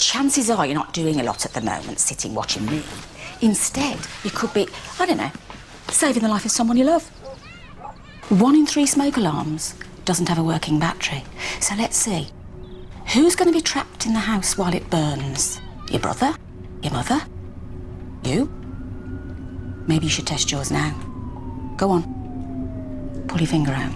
chances are you're not doing a lot at the moment, sitting watching me. Instead, you could be, I don't know, saving the life of someone you love. 1 in 3 smoke alarms doesn't have a working battery. So let's see. Who's going to be trapped in the house while it burns? Your brother? Your mother? You? Maybe you should test yours now. Go on. Pull your finger out.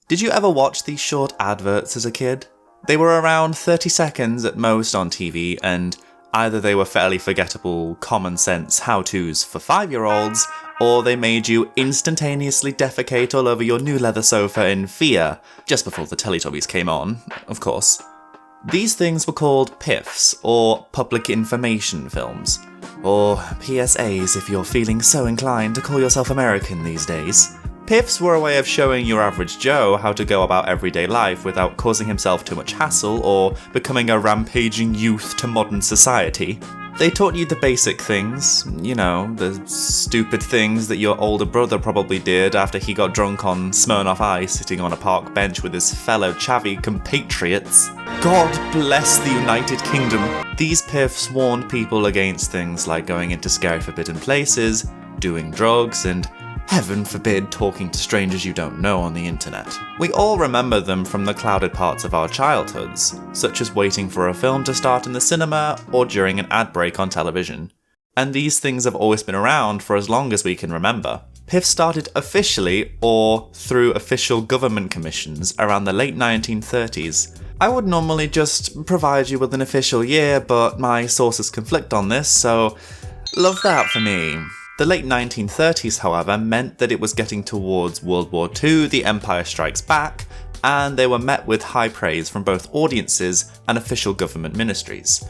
Did you ever watch these short adverts as a kid? They were around 30 seconds at most on TV, and either they were fairly forgettable common sense how-tos for 5-year-olds, or they made you instantaneously defecate all over your new leather sofa in fear, just before the Teletubbies came on, of course. These things were called PIFs, or Public Information Films, or PSAs if you're feeling so inclined to call yourself American these days. PIFs were a way of showing your average Joe how to go about everyday life without causing himself too much hassle or becoming a rampaging youth to modern society. They taught you the basic things, you know, the stupid things that your older brother probably did after he got drunk on Smirnoff Ice sitting on a park bench with his fellow chavvy compatriots. God bless the United Kingdom. These PIFs warned people against things like going into scary forbidden places, doing drugs, and heaven forbid talking to strangers you don't know on the internet. We all remember them from the clouded parts of our childhoods, such as waiting for a film to start in the cinema or during an ad break on television. And these things have always been around for as long as we can remember. PIF started officially or through official government commissions around the late 1930s. I would normally just provide you with an official year, but my sources conflict on this, so love that for me. The late 1930s, however, meant that it was getting towards World War II, The Empire Strikes Back, and they were met with high praise from both audiences and official government ministries.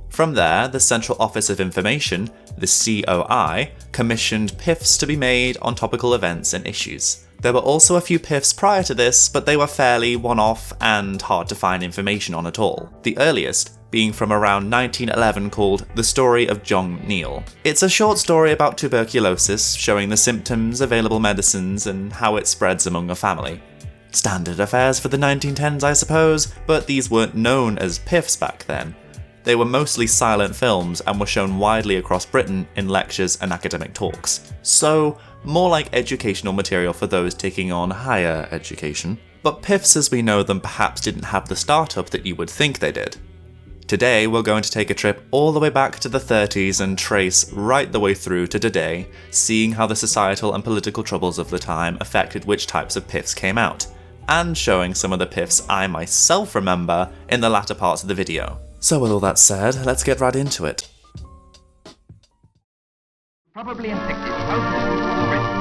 From there, the Central Office of Information, the COI, commissioned PIFs to be made on topical events and issues. There were also a few PIFs prior to this, but they were fairly one-off and hard to find information on at all. The earliest being from around 1911 called The Story of John Neal. It's a short story about tuberculosis, showing the symptoms, available medicines, and how it spreads among a family. Standard affairs for the 1910s, I suppose, but these weren't known as PIFs back then. They were mostly silent films and were shown widely across Britain in lectures and academic talks. So, more like educational material for those taking on higher education. But PIFs as we know them perhaps didn't have the startup that you would think they did. Today, we're going to take a trip all the way back to the 30s and trace right the way through to today, seeing how the societal and political troubles of the time affected which types of PIFs came out, and showing some of the PIFs I myself remember in the latter parts of the video. So with all that said, let's get right into it. Probably infected thousands of people already.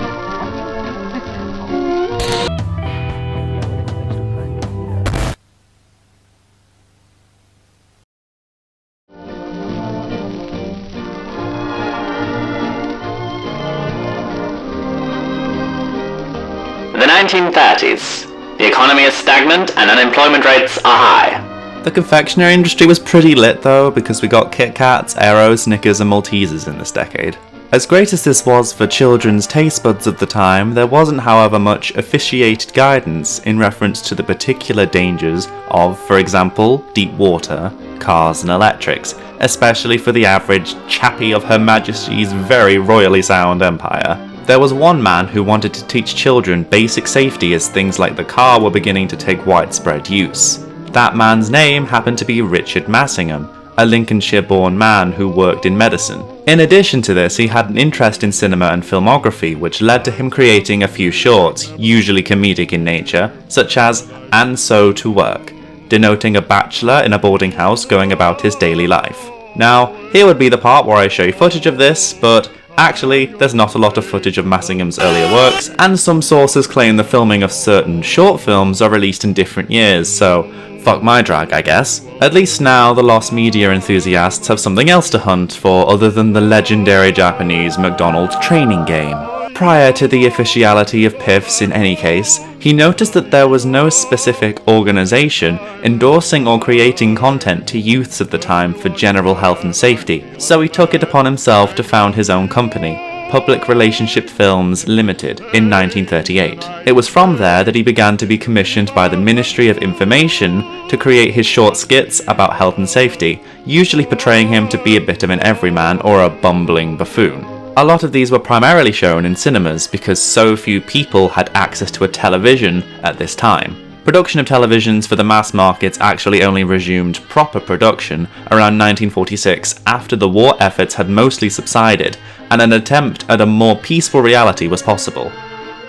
The 1930s. The economy is stagnant and unemployment rates are high. The confectionery industry was pretty lit though, because we got Kit Kats, Aero, Snickers and Maltesers in this decade. As great as this was for children's taste buds of the time, there wasn't however much officiated guidance in reference to the particular dangers of, for example, deep water, cars and electrics, especially for the average chappie of Her Majesty's very royally sound empire. There was one man who wanted to teach children basic safety as things like the car were beginning to take widespread use. That man's name happened to be Richard Massingham, a Lincolnshire-born man who worked in medicine. In addition to this, he had an interest in cinema and filmography, which led to him creating a few shorts, usually comedic in nature, such as "And So to Work," denoting a bachelor in a boarding house going about his daily life. Now, here would be the part where I show you footage of this, but actually, there's not a lot of footage of Massingham's earlier works, and some sources claim the filming of certain short films are released in different years, so fuck my drag, I guess. At least now, the lost media enthusiasts have something else to hunt for other than the legendary Japanese McDonald's training game. Prior to the officiality of PIFs in any case, he noticed that there was no specific organisation endorsing or creating content to youths of the time for general health and safety, so he took it upon himself to found his own company, Public Relationship Films Limited in 1938. It was from there that he began to be commissioned by the Ministry of Information to create his short skits about health and safety, usually portraying him to be a bit of an everyman or a bumbling buffoon. A lot of these were primarily shown in cinemas because so few people had access to a television at this time. Production of televisions for the mass markets actually only resumed proper production around 1946 after the war efforts had mostly subsided and an attempt at a more peaceful reality was possible.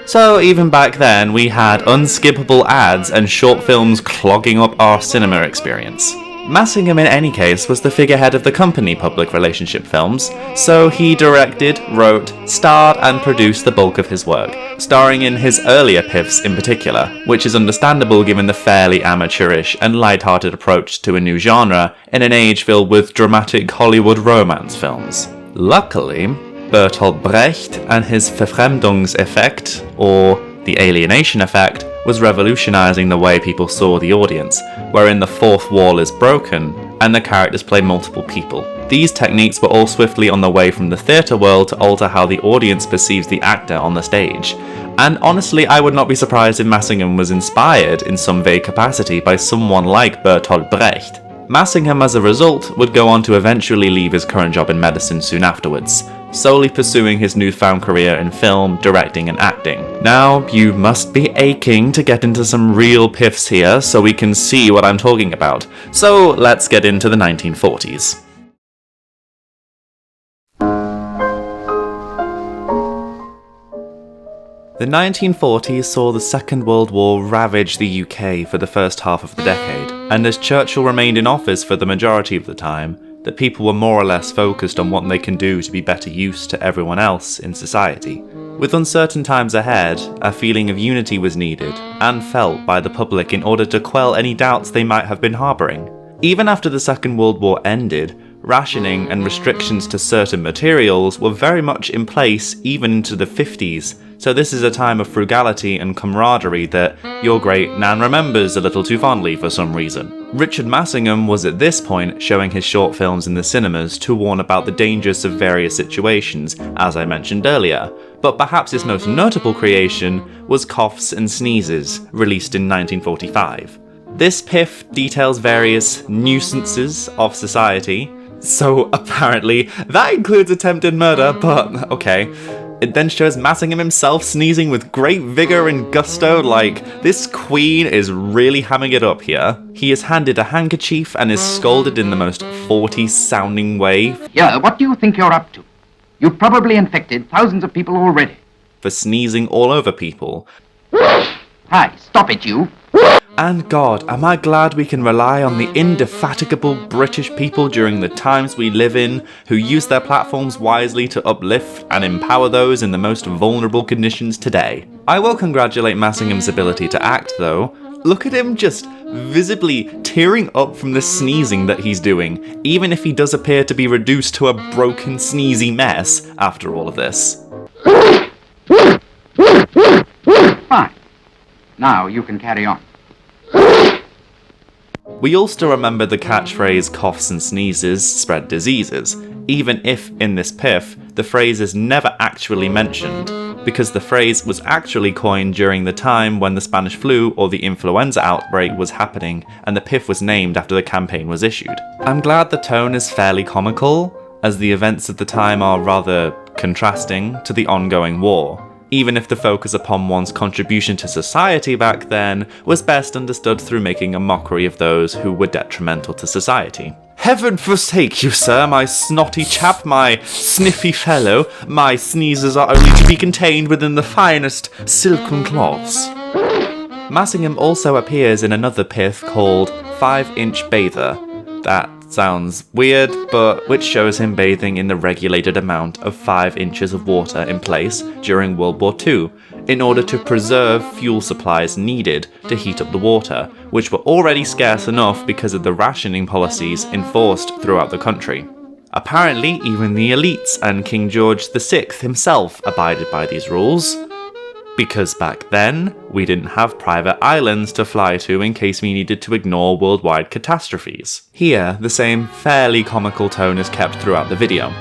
So even back then we had unskippable ads and short films clogging up our cinema experience. Massingham in any case was the figurehead of the company Public Relationship Films, so he directed, wrote, starred and produced the bulk of his work, starring in his earlier piffs in particular, which is understandable given the fairly amateurish and light-hearted approach to a new genre in an age filled with dramatic Hollywood romance films. Luckily, Bertolt Brecht and his Verfremdungseffekt, or the alienation effect, was revolutionizing the way people saw the audience, wherein the fourth wall is broken and the characters play multiple people. These techniques were all swiftly on the way from the theatre world to alter how the audience perceives the actor on the stage. And honestly, I would not be surprised if Massingham was inspired in some vague capacity by someone like Bertolt Brecht. Massingham, as a result, would go on to eventually leave his current job in medicine soon afterwards, solely pursuing his newfound career in film, directing and acting. Now, you must be aching to get into some real piffs here so we can see what I'm talking about. So let's get into the 1940s. The 1940s saw the Second World War ravage the UK for the first half of the decade, and as Churchill remained in office for the majority of the time, the people were more or less focused on what they can do to be better use to everyone else in society. With uncertain times ahead, a feeling of unity was needed, and felt by the public in order to quell any doubts they might have been harbouring. Even after the Second World War ended, rationing and restrictions to certain materials were very much in place even into the 50s, so this is a time of frugality and camaraderie that your great Nan remembers a little too fondly for some reason. Richard Massingham was at this point showing his short films in the cinemas to warn about the dangers of various situations, as I mentioned earlier, but perhaps his most notable creation was Coughs and Sneezes, released in 1945. This piff details various nuisances of society, so apparently that includes attempted murder, but okay. It then shows Massingham himself sneezing with great vigour and gusto, like, this queen is really hamming it up here. He is handed a handkerchief and is scolded in the most 40s sounding way. Yeah, what do you think you're up to? You've probably infected thousands of people already. For sneezing all over people. Hi, stop it, you. And God, am I glad we can rely on the indefatigable British people during the times we live in, who use their platforms wisely to uplift and empower those in the most vulnerable conditions today. I will congratulate Massingham's ability to act, though. Look at him just visibly tearing up from the sneezing that he's doing, even if he does appear to be reduced to a broken, sneezy mess after all of this. Fine. Now you can carry on. We all still remember the catchphrase coughs and sneezes spread diseases, even if in this piff the phrase is never actually mentioned, because the phrase was actually coined during the time when the Spanish flu or the influenza outbreak was happening and the piff was named after the campaign was issued. I'm glad the tone is fairly comical, as the events of the time are rather contrasting to the ongoing war, even if the focus upon one's contribution to society back then was best understood through making a mockery of those who were detrimental to society. Heaven forsake you, sir, my snotty chap, my sniffy fellow, my sneezes are only to be contained within the finest silken cloths. Massingham also appears in another piff called 5-Inch Bather. That sounds weird, but which shows him bathing in the regulated amount of 5 inches of water in place during World War II, in order to preserve fuel supplies needed to heat up the water, which were already scarce enough because of the rationing policies enforced throughout the country. Apparently, even the elites and King George VI himself abided by these rules, because back then, we didn't have private islands to fly to in case we needed to ignore worldwide catastrophes. Here, the same fairly comical tone is kept throughout the video.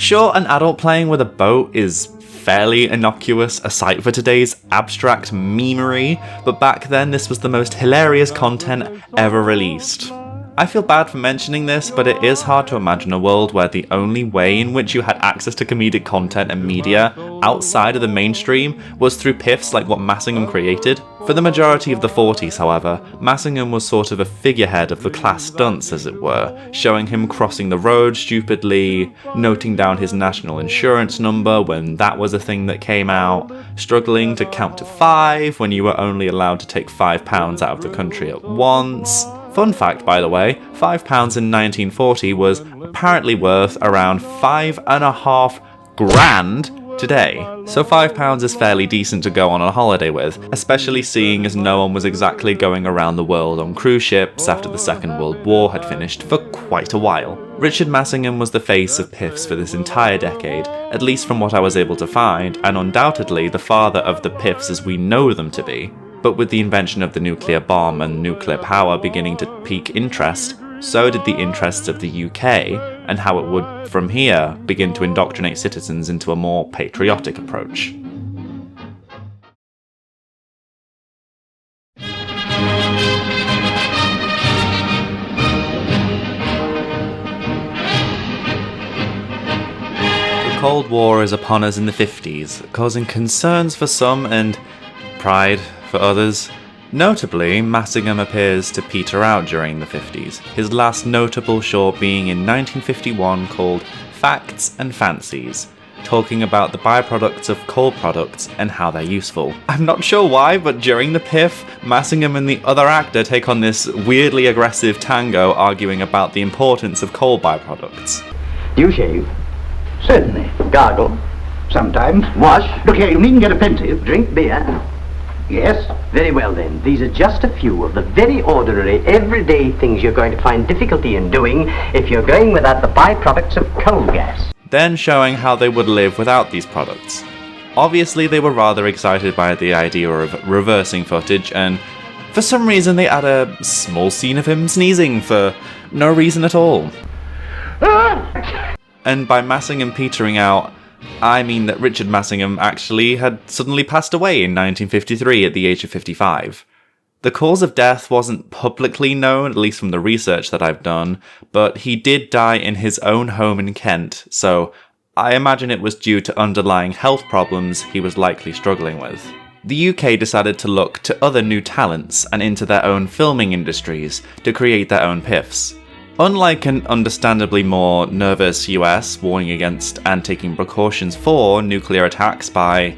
Sure, an adult playing with a boat is fairly innocuous aside for today's abstract memery, but back then this was the most hilarious content ever released. I feel bad for mentioning this, but it is hard to imagine a world where the only way in which you had access to comedic content and media outside of the mainstream was through piffs like what Massingham created. For the majority of the 40s, however, Massingham was sort of a figurehead of the class stunts, as it were, showing him crossing the road stupidly, noting down his national insurance number when that was a thing that came out, struggling to count to 5 when you were only allowed to take £5 out of the country at once. Fun fact, by the way, £5 in 1940 was apparently worth around $5.5 grand today. So £5 is fairly decent to go on a holiday with, especially seeing as no one was exactly going around the world on cruise ships after the Second World War had finished for quite a while. Richard Massingham was the face of piffs for this entire decade, at least from what I was able to find, and undoubtedly the father of the piffs as we know them to be. But with the invention of the nuclear bomb and nuclear power beginning to pique interest, so did the interests of the UK, and how it would, from here, begin to indoctrinate citizens into a more patriotic approach. The Cold War is upon us in the 50s, causing concerns for some and pride for others. Notably, Massingham appears to peter out during the 50s, his last notable short being in 1951 called Facts and Fancies, talking about the byproducts of coal products and how they're useful. I'm not sure why, but during the piff, Massingham and the other actor take on this weirdly aggressive tango arguing about the importance of coal byproducts. You shave? Certainly. Gargle? Sometimes. Wash? Look here, you needn't get offensive. Drink beer? Yes? Very well then, these are just a few of the very ordinary, everyday things you're going to find difficulty in doing if you're going without the byproducts of coal gas. Then showing how they would live without these products. Obviously they were rather excited by the idea of reversing footage, and for some reason they add a small scene of him sneezing for no reason at all. And by Massingham petering out, I mean that Richard Massingham actually had suddenly passed away in 1953 at the age of 55. The cause of death wasn't publicly known, at least from the research that I've done, but he did die in his own home in Kent, so I imagine it was due to underlying health problems he was likely struggling with. The UK decided to look to other new talents and into their own filming industries to create their own piffs. Unlike an understandably more nervous US warning against and taking precautions for nuclear attacks by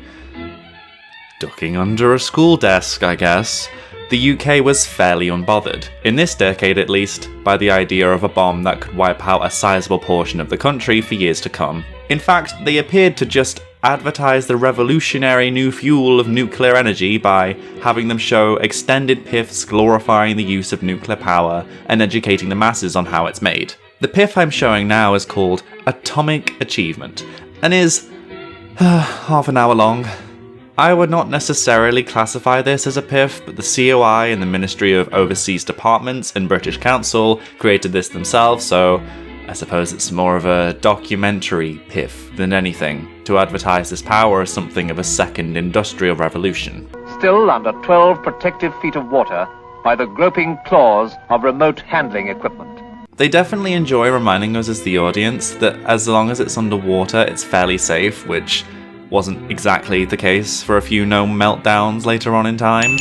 ducking under a school desk, I guess, the UK was fairly unbothered, in this decade at least, by the idea of a bomb that could wipe out a sizable portion of the country for years to come. In fact, they appeared to just advertise the revolutionary new fuel of nuclear energy by having them show extended piffs glorifying the use of nuclear power and educating the masses on how it's made. The piff I'm showing now is called Atomic Achievement, and is half an hour long. I would not necessarily classify this as a piff, but the COI and the Ministry of Overseas Departments and British Council created this themselves, so I suppose it's more of a documentary piff than anything, to advertise this power as something of a second industrial revolution. Still under 12 protective feet of water by the groping claws of remote handling equipment. They definitely enjoy reminding us as the audience that as long as it's underwater, it's fairly safe, which wasn't exactly the case for a few known meltdowns later on in time.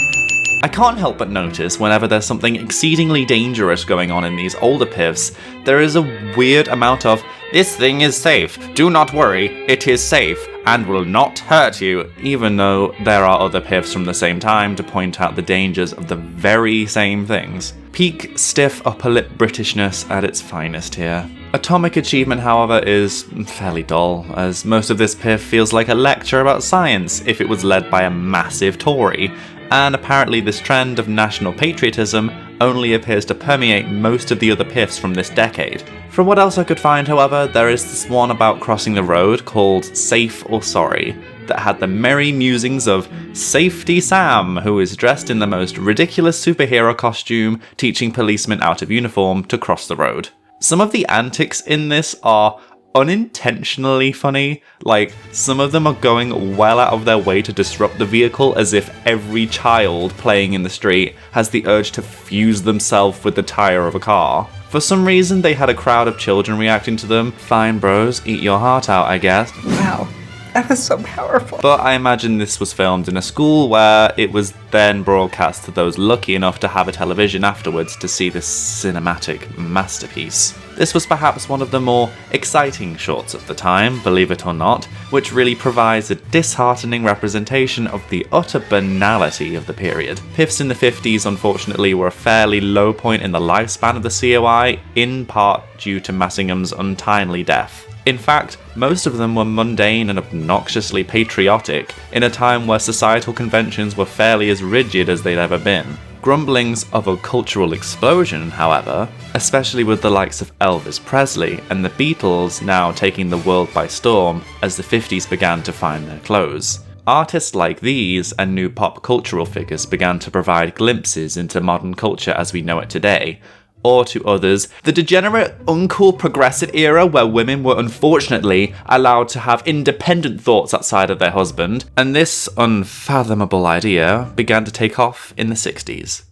I can't help but notice whenever there's something exceedingly dangerous going on in these older piffs, there is a weird amount of, "This thing is safe, do not worry, it is safe, and will not hurt you," even though there are other piffs from the same time to point out the dangers of the very same things. Peak stiff upper lip Britishness at its finest here. Atomic Achievement, however, is fairly dull, as most of this piff feels like a lecture about science if it was led by a massive Tory, and apparently this trend of national patriotism only appears to permeate most of the other piffs from this decade. From what else I could find, however, there is this one about crossing the road called Safe or Sorry, that had the merry musings of Safety Sam, who is dressed in the most ridiculous superhero costume, teaching policemen out of uniform to cross the road. Some of the antics in this are unintentionally funny. Like, some of them are going well out of their way to disrupt the vehicle, as if every child playing in the street has the urge to fuse themselves with the tire of a car. For some reason, they had a crowd of children reacting to them. Fine, bros, eat your heart out, I guess. Wow, that was so powerful. But I imagine this was filmed in a school where it was then broadcast to those lucky enough to have a television afterwards to see this cinematic masterpiece. This was perhaps one of the more exciting shorts of the time, believe it or not, which really provides a disheartening representation of the utter banality of the period. Piffs in the 50s, unfortunately, were a fairly low point in the lifespan of the COI, in part due to Massingham's untimely death. In fact, most of them were mundane and obnoxiously patriotic, in a time where societal conventions were fairly as rigid as they'd ever been. Grumblings of a cultural explosion, however, especially with the likes of Elvis Presley and the Beatles now taking the world by storm as the 50s began to find their close. Artists like these and new pop cultural figures began to provide glimpses into modern culture as we know it today, or to others, the degenerate, uncool progressive era where women were unfortunately allowed to have independent thoughts outside of their husband, and this unfathomable idea began to take off in the 60s.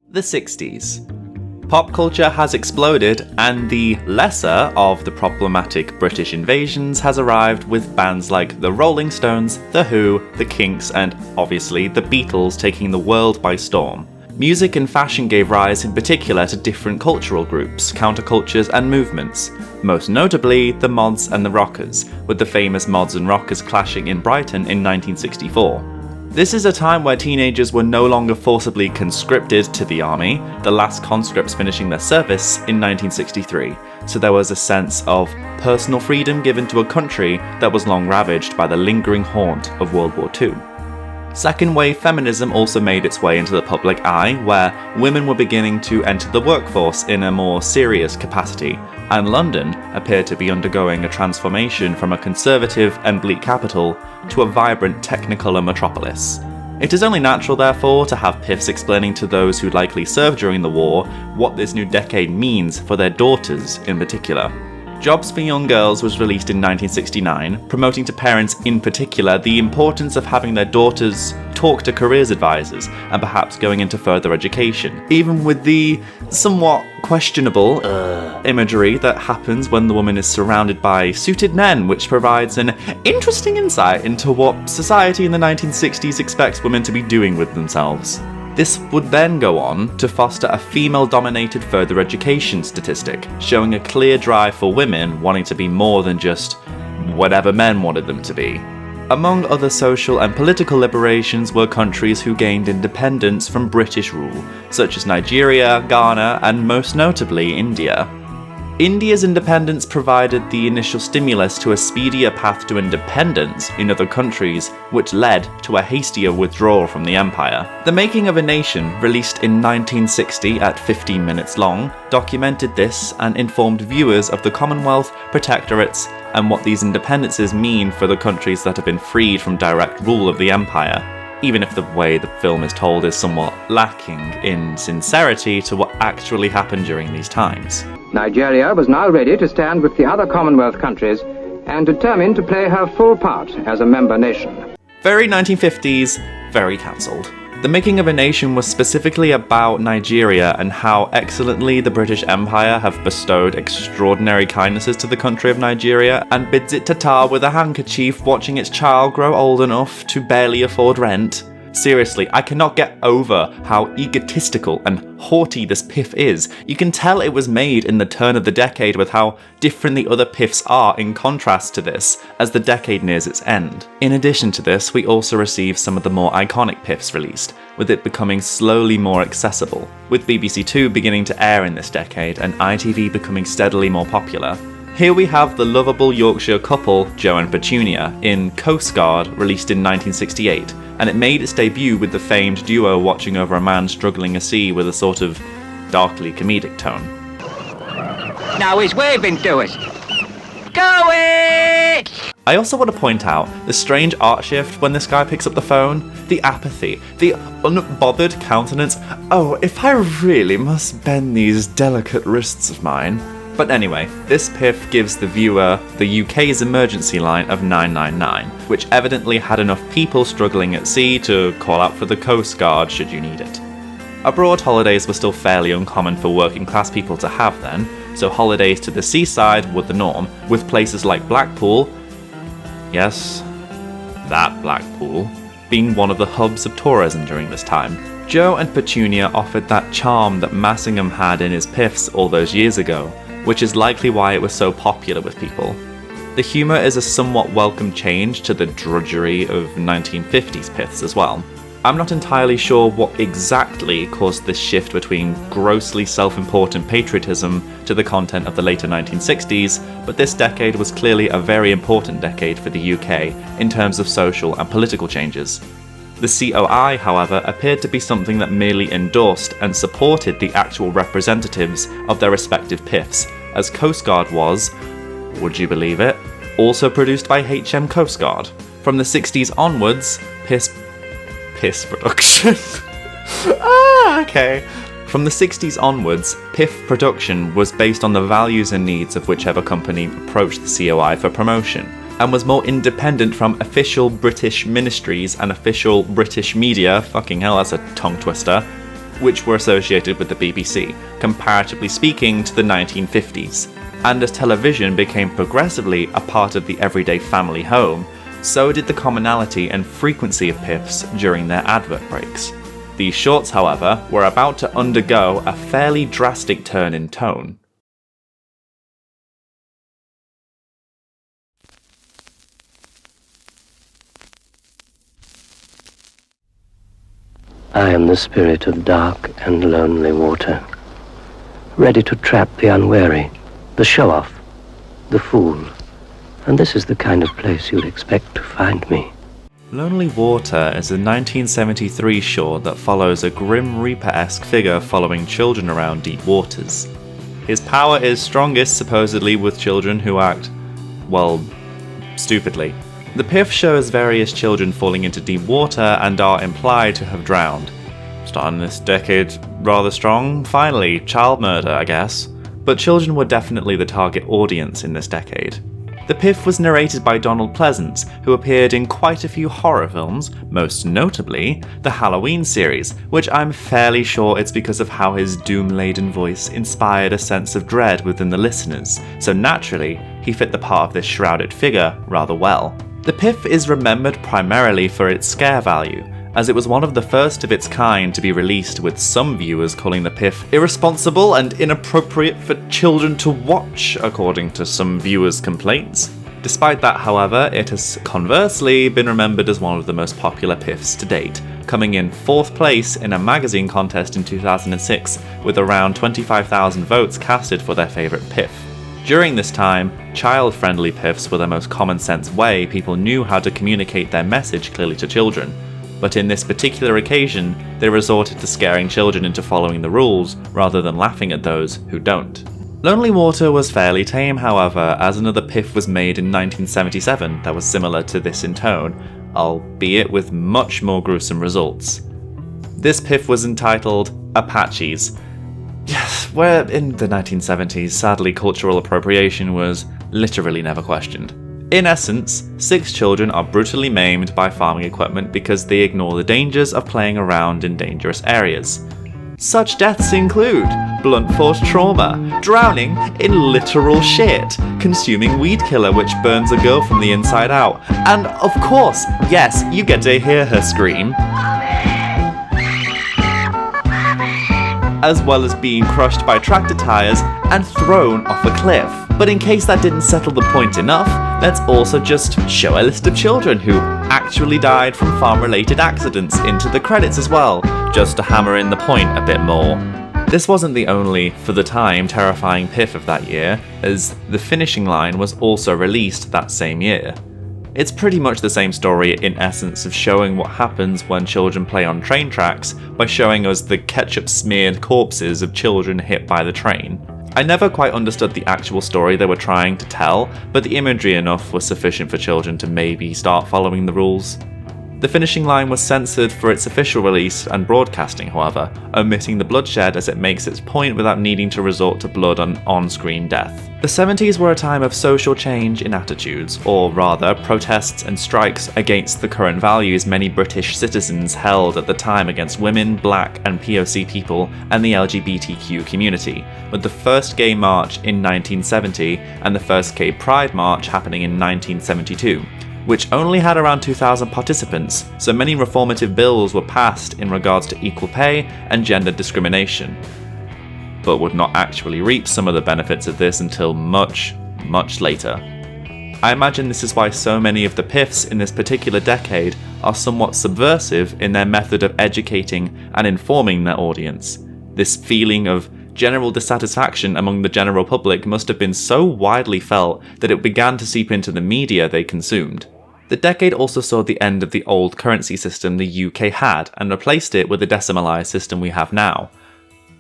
The 60s. Pop culture has exploded, and the lesser of the problematic British invasions has arrived with bands like the Rolling Stones, The Who, The Kinks, and obviously the Beatles taking the world by storm. Music and fashion gave rise in particular to different cultural groups, countercultures, and movements, most notably the Mods and the Rockers, with the famous Mods and Rockers clashing in Brighton in 1964. This is a time where teenagers were no longer forcibly conscripted to the army, the last conscripts finishing their service in 1963, so there was a sense of personal freedom given to a country that was long ravaged by the lingering haunt of World War II. Second wave feminism also made its way into the public eye, where women were beginning to enter the workforce in a more serious capacity, and London appeared to be undergoing a transformation from a conservative and bleak capital to a vibrant technicolor metropolis. It is only natural, therefore, to have Piffs explaining to those who likely served during the war what this new decade means for their daughters in particular. Jobs for Young Girls was released in 1969, promoting to parents in particular the importance of having their daughters talk to careers advisors and perhaps going into further education, even with the somewhat questionable imagery that happens when the woman is surrounded by suited men, which provides an interesting insight into what society in the 1960s expects women to be doing with themselves. This would then go on to foster a female-dominated further education statistic, showing a clear drive for women wanting to be more than just whatever men wanted them to be. Among other social and political liberations were countries who gained independence from British rule, such as Nigeria, Ghana, and most notably India. India's independence provided the initial stimulus to a speedier path to independence in other countries, which led to a hastier withdrawal from the empire. The Making of a Nation, released in 1960 at 15 minutes long, documented this and informed viewers of the Commonwealth, protectorates, and what these independences mean for the countries that have been freed from direct rule of the empire, even if the way the film is told is somewhat lacking in sincerity to what actually happened during these times. Nigeria was now ready to stand with the other Commonwealth countries and determined to play her full part as a member nation. Very 1950s, very cancelled. The Making of a Nation was specifically about Nigeria and how excellently the British Empire have bestowed extraordinary kindnesses to the country of Nigeria and bids it ta-ta with a handkerchief watching its child grow old enough to barely afford rent. Seriously, I cannot get over how egotistical and haughty this Piff is. You can tell it was made in the turn of the decade with how different the other Piffs are in contrast to this as the decade nears its end. In addition to this, we also receive some of the more iconic Piffs released, with it becoming slowly more accessible, with BBC Two beginning to air in this decade and ITV becoming steadily more popular. Here we have the lovable Yorkshire couple Joe and Petunia in Coast Guard, released in 1968, and it made its debut with the famed duo watching over a man struggling a sea with a sort of darkly comedic tone. Now he's waving to us. Go it! I also want to point out the strange art shift when this guy picks up the phone, the apathy, the unbothered countenance. Oh, if I really must bend these delicate wrists of mine. But anyway, this piff gives the viewer the UK's emergency line of 999, which evidently had enough people struggling at sea to call out for the Coast Guard should you need it. Abroad holidays were still fairly uncommon for working class people to have then, so holidays to the seaside were the norm, with places like Blackpool, yes, that Blackpool, being one of the hubs of tourism during this time. Joe and Petunia offered that charm that Massingham had in his piffs all those years ago, which is likely why it was so popular with people. The humour is a somewhat welcome change to the drudgery of 1950s piffs as well. I'm not entirely sure what exactly caused this shift between grossly self-important patriotism to the content of the later 1960s, but this decade was clearly a very important decade for the UK in terms of social and political changes. The COI, however, appeared to be something that merely endorsed and supported the actual representatives of their respective piffs, as Coast Guard was, would you believe it, also produced by HM Coast Guard. From the 60s onwards, piss production. Okay. From the 60s onwards, piff production was based on the values and needs of whichever company approached the COI for promotion, and was more independent from official British ministries and official British media, fucking hell, that's a tongue twister, which were associated with the BBC, comparatively speaking to the 1950s. And as television became progressively a part of the everyday family home, so did the commonality and frequency of piffs during their advert breaks. These shorts, however, were about to undergo a fairly drastic turn in tone. I am the spirit of dark and lonely water, ready to trap the unwary, the show-off, the fool. And this is the kind of place you'd expect to find me. Lonely Water is a 1973 short that follows a Grim Reaper-esque figure following children around deep waters. His power is strongest supposedly with children who act, well, stupidly. The piff shows various children falling into deep water and are implied to have drowned. Starting this decade rather strong, finally, child murder, I guess. But children were definitely the target audience in this decade. The piff was narrated by Donald Pleasance, who appeared in quite a few horror films, most notably the Halloween series, which I'm fairly sure it's because of how his doom-laden voice inspired a sense of dread within the listeners, so naturally, he fit the part of this shrouded figure rather well. The piff is remembered primarily for its scare value, as it was one of the first of its kind to be released, with some viewers calling the piff irresponsible and inappropriate for children to watch, according to some viewers' complaints. Despite that, however, it has conversely been remembered as one of the most popular piffs to date, coming in 4th place in a magazine contest in 2006, with around 25,000 votes casted for their favourite piff. During this time, child-friendly piffs were the most common-sense way people knew how to communicate their message clearly to children. But in this particular occasion, they resorted to scaring children into following the rules rather than laughing at those who don't. Lonely Water was fairly tame, however, as another piff was made in 1977 that was similar to this in tone, albeit with much more gruesome results. This piff was entitled Apaches. Yes, where in the 1970s, sadly, cultural appropriation was literally never questioned. In essence, 6 children are brutally maimed by farming equipment because they ignore the dangers of playing around in dangerous areas. Such deaths include blunt force trauma, drowning in literal shit, consuming weed killer which burns a girl from the inside out, and of course, yes, you get to hear her scream, as well as being crushed by tractor tires and thrown off a cliff. But in case that didn't settle the point enough, let's also just show a list of children who actually died from farm-related accidents into the credits as well, just to hammer in the point a bit more. This wasn't the only, for the time, terrifying piff of that year, as The Finishing Line was also released that same year. It's pretty much the same story in essence of showing what happens when children play on train tracks by showing us the ketchup-smeared corpses of children hit by the train. I never quite understood the actual story they were trying to tell, but the imagery enough was sufficient for children to maybe start following the rules. The finishing line was censored for its official release and broadcasting, however, omitting the bloodshed as it makes its point without needing to resort to blood and on-screen death. The 70s were a time of social change in attitudes, or rather, protests and strikes against the current values many British citizens held at the time against women, black and POC people, and the LGBTQ community, with the first gay march in 1970 and the first gay pride march happening in 1972. Which only had around 2,000 participants, so many reformative bills were passed in regards to equal pay and gender discrimination, but would not actually reap some of the benefits of this until much, much later. I imagine this is why so many of the PIFs in this particular decade are somewhat subversive in their method of educating and informing their audience. This feeling of general dissatisfaction among the general public must have been so widely felt that it began to seep into the media they consumed. The decade also saw the end of the old currency system the UK had and replaced it with the decimalised system we have now.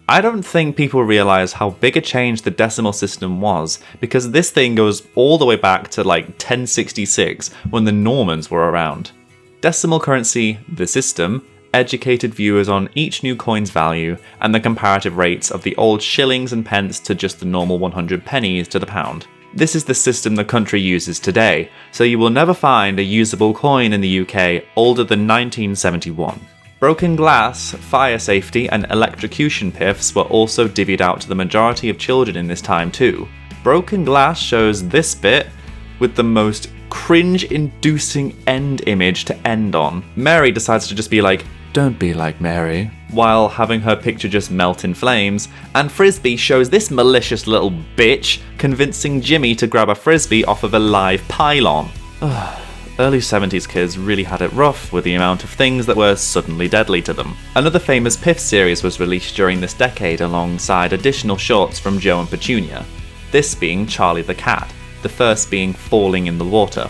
I don't think people realise how big a change the decimal system was, because this thing goes all the way back to like 1066 when the Normans were around. Decimal currency, the system, educated viewers on each new coin's value and the comparative rates of the old shillings and pence to just the normal 100 pennies to the pound. This is the system the country uses today, so you will never find a usable coin in the UK older than 1971. Broken glass, fire safety and electrocution PIFs were also divvied out to the majority of children in this time too. Broken glass shows this bit with the most cringe-inducing end image to end on. Mary decides to just be like, "Don't be like Mary," while having her picture just melt in flames, and Frisbee shows this malicious little bitch convincing Jimmy to grab a Frisbee off of a live pylon. Early 70s kids really had it rough with the amount of things that were suddenly deadly to them. Another famous PIF series was released during this decade alongside additional shorts from Joe and Petunia, this being Charlie the Cat, the first being Falling in the Water.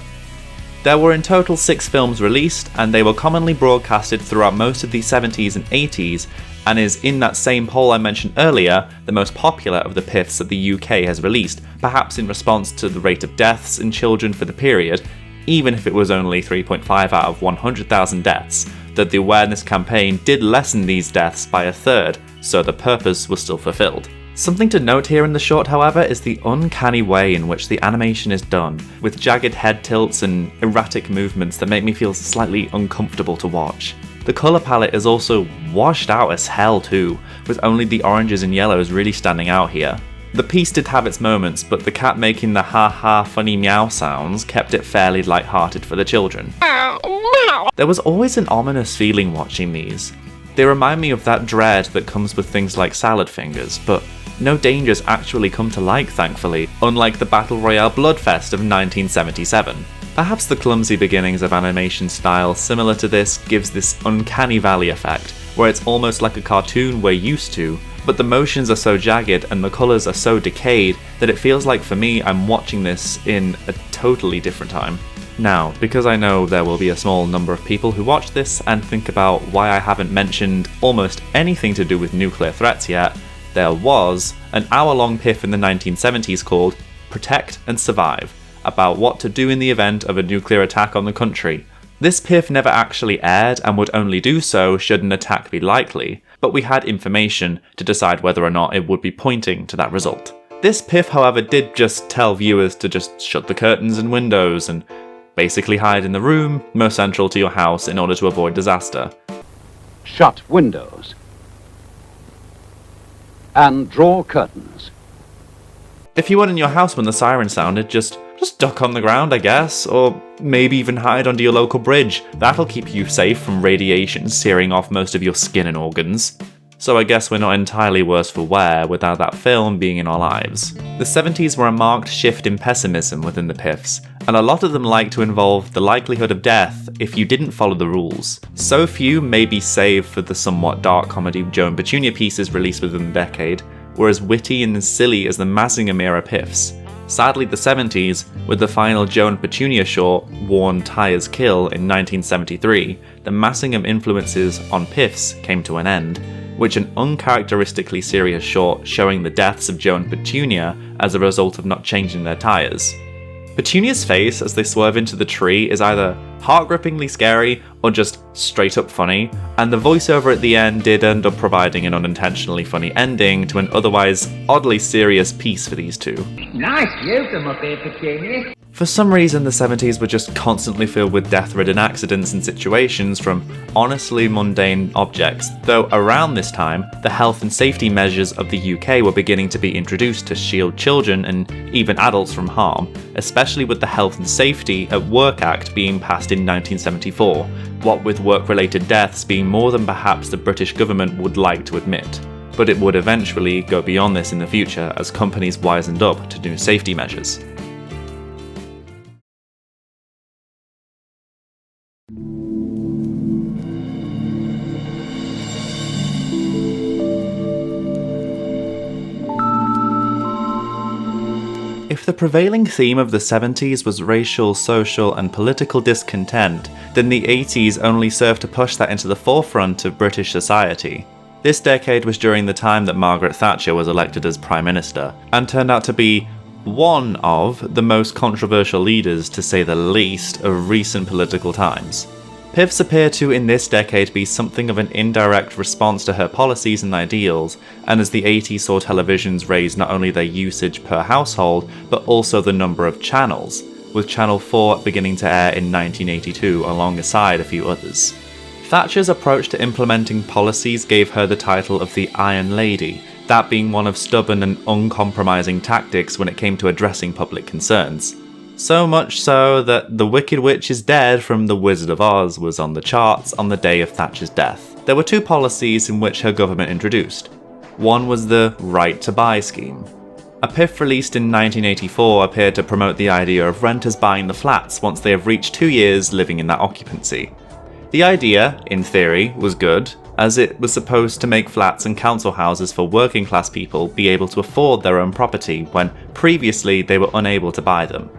There were in total 6 films released, and they were commonly broadcasted throughout most of the 70s and 80s, and is in that same poll I mentioned earlier, the most popular of the PIFs that the UK has released, perhaps in response to the rate of deaths in children for the period, even if it was only 3.5 out of 100,000 deaths, that the awareness campaign did lessen these deaths by a third, so the purpose was still fulfilled. Something to note here in the short, however, is the uncanny way in which the animation is done, with jagged head tilts and erratic movements that make me feel slightly uncomfortable to watch. The colour palette is also washed out as hell too, with only the oranges and yellows really standing out here. The piece did have its moments, but the cat making the ha-ha funny meow sounds kept it fairly light-hearted for the children. There was always an ominous feeling watching these. They remind me of that dread that comes with things like salad fingers, but no dangers actually come to light, thankfully, unlike the Battle Royale Bloodfest of 1977. Perhaps the clumsy beginnings of animation style similar to this gives this uncanny valley effect, where it's almost like a cartoon we're used to, but the motions are so jagged and the colours are so decayed that it feels like for me I'm watching this in a totally different time. Now, because I know there will be a small number of people who watch this and think about why I haven't mentioned almost anything to do with nuclear threats yet, there was an hour-long PIF in the 1970s called Protect and Survive, about what to do in the event of a nuclear attack on the country. This PIF never actually aired and would only do so should an attack be likely, but we had information to decide whether or not it would be pointing to that result. This PIF, however, did just tell viewers to just shut the curtains and windows and basically hide in the room most central to your house in order to avoid disaster. Shut windows and draw curtains. If you weren't in your house when the siren sounded, just duck on the ground, I guess, or maybe even hide under your local bridge. That'll keep you safe from radiation searing off most of your skin and organs. So I guess we're not entirely worse for wear without that film being in our lives. The 70s were a marked shift in pessimism within the PIFs, and a lot of them like to involve the likelihood of death if you didn't follow the rules. So few may be saved for the somewhat dark comedy Joe and Petunia pieces released within the decade, were as witty and as silly as the Massingham era PIFs. Sadly, the 70s, with the final Joe and Petunia short, Worn Tires Kill, in 1973, the Massingham influences on PIFs came to an end, which an uncharacteristically serious short showing the deaths of Joe and Petunia as a result of not changing their tyres. Petunia's face as they swerve into the tree is either heart-grippingly scary or just straight up funny, and the voiceover at the end did end up providing an unintentionally funny ending to an otherwise oddly serious piece for these two. Nice view from up here, Petunia. For some reason, the 70s were just constantly filled with death-ridden accidents and situations from honestly mundane objects, though around this time, the health and safety measures of the UK were beginning to be introduced to shield children and even adults from harm, especially with the Health and Safety at Work Act being passed in 1974, what with work-related deaths being more than perhaps the British government would like to admit. But it would eventually go beyond this in the future as companies wisened up to new safety measures. If the prevailing theme of the 70s was racial, social, and political discontent, then the 80s only served to push that into the forefront of British society. This decade was during the time that Margaret Thatcher was elected as Prime Minister, and turned out to be one of the most controversial leaders, to say the least, of recent political times. PIVs appear to in this decade be something of an indirect response to her policies and ideals, and as the 80s saw televisions raise not only their usage per household, but also the number of channels, with Channel 4 beginning to air in 1982 alongside a few others. Thatcher's approach to implementing policies gave her the title of the Iron Lady, that being one of stubborn and uncompromising tactics when it came to addressing public concerns. So much so that The Wicked Witch is Dead from The Wizard of Oz was on the charts on the day of Thatcher's death. There were two policies in which her government introduced. One was the Right to Buy scheme. A PIF released in 1984 appeared to promote the idea of renters buying the flats once they have reached 2 years living in that occupancy. The idea, in theory, was good, as it was supposed to make flats and council houses for working class people be able to afford their own property when previously they were unable to buy them.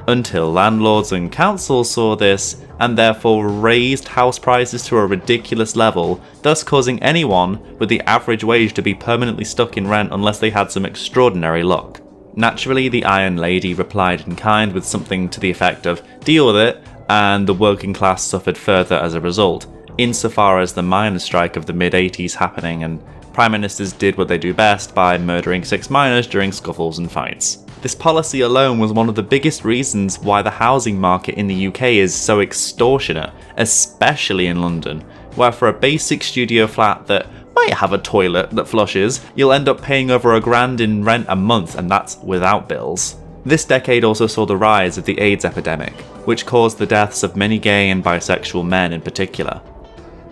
Until landlords and councils saw this, and therefore raised house prices to a ridiculous level, thus causing anyone with the average wage to be permanently stuck in rent unless they had some extraordinary luck. Naturally, the Iron Lady replied in kind with something to the effect of, "Deal with it," and the working class suffered further as a result, insofar as the miners' strike of the mid-80s happening, and prime ministers did what they do best by murdering 6 miners during scuffles and fights. This policy alone was one of the biggest reasons why the housing market in the UK is so extortionate, especially in London, where for a basic studio flat that might have a toilet that flushes, you'll end up paying over £1,000 in rent a month, and that's without bills. This decade also saw the rise of the AIDS epidemic, which caused the deaths of many gay and bisexual men in particular.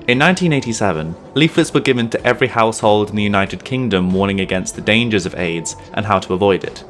In 1987, leaflets were given to every household in the United Kingdom warning against the dangers of AIDS and how to avoid it.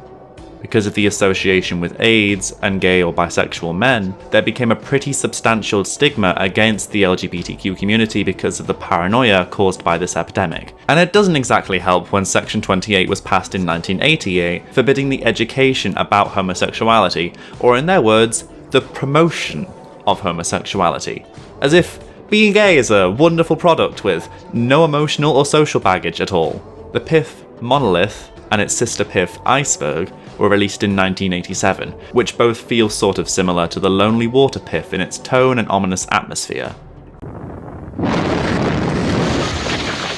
Because of the association with AIDS and gay or bisexual men, there became a pretty substantial stigma against the LGBTQ community because of the paranoia caused by this epidemic. And it doesn't exactly help when Section 28 was passed in 1988, forbidding the education about homosexuality, or in their words, the promotion of homosexuality. As if being gay is a wonderful product with no emotional or social baggage at all. The PIF Monolith and its sister PIF Iceberg were released in 1987, which both feel sort of similar to the Lonely Water PIF in its tone and ominous atmosphere.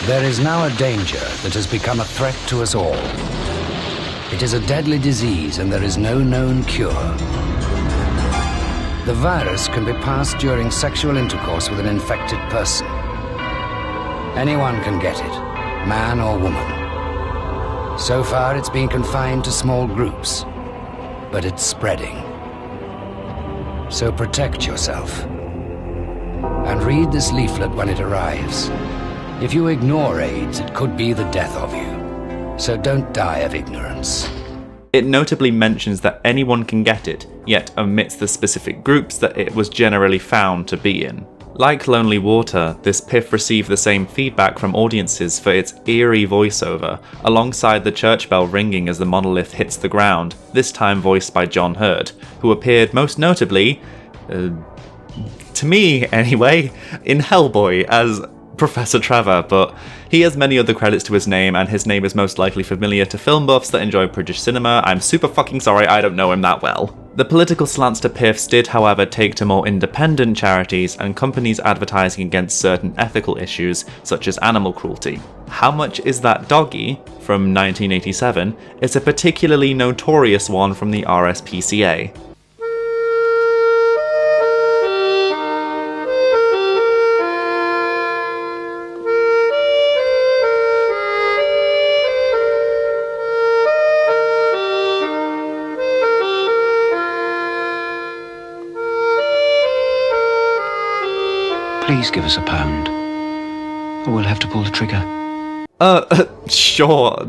There is now a danger that has become a threat to us all. It is a deadly disease and there is no known cure. The virus can be passed during sexual intercourse with an infected person. Anyone can get it, man or woman. So far, it's been confined to small groups, but it's spreading. So protect yourself. And read this leaflet when it arrives. If you ignore AIDS, it could be the death of you. So don't die of ignorance. It notably mentions that anyone can get it, yet omits the specific groups that it was generally found to be in. Like Lonely Water, this PIF received the same feedback from audiences for its eerie voiceover, alongside the church bell ringing as the monolith hits the ground, this time voiced by John Hurt, who appeared most notably, to me anyway, in Hellboy as Professor Trevor, but he has many other credits to his name, and his name is most likely familiar to film buffs that enjoy British cinema. I'm super fucking sorry, I don't know him that well. The political slants to PIFs did, however, take to more independent charities and companies advertising against certain ethical issues, such as animal cruelty. How Much Is That Doggy, from 1987, is a particularly notorious one from the RSPCA. Please give us £1, or we'll have to pull the trigger. Sure.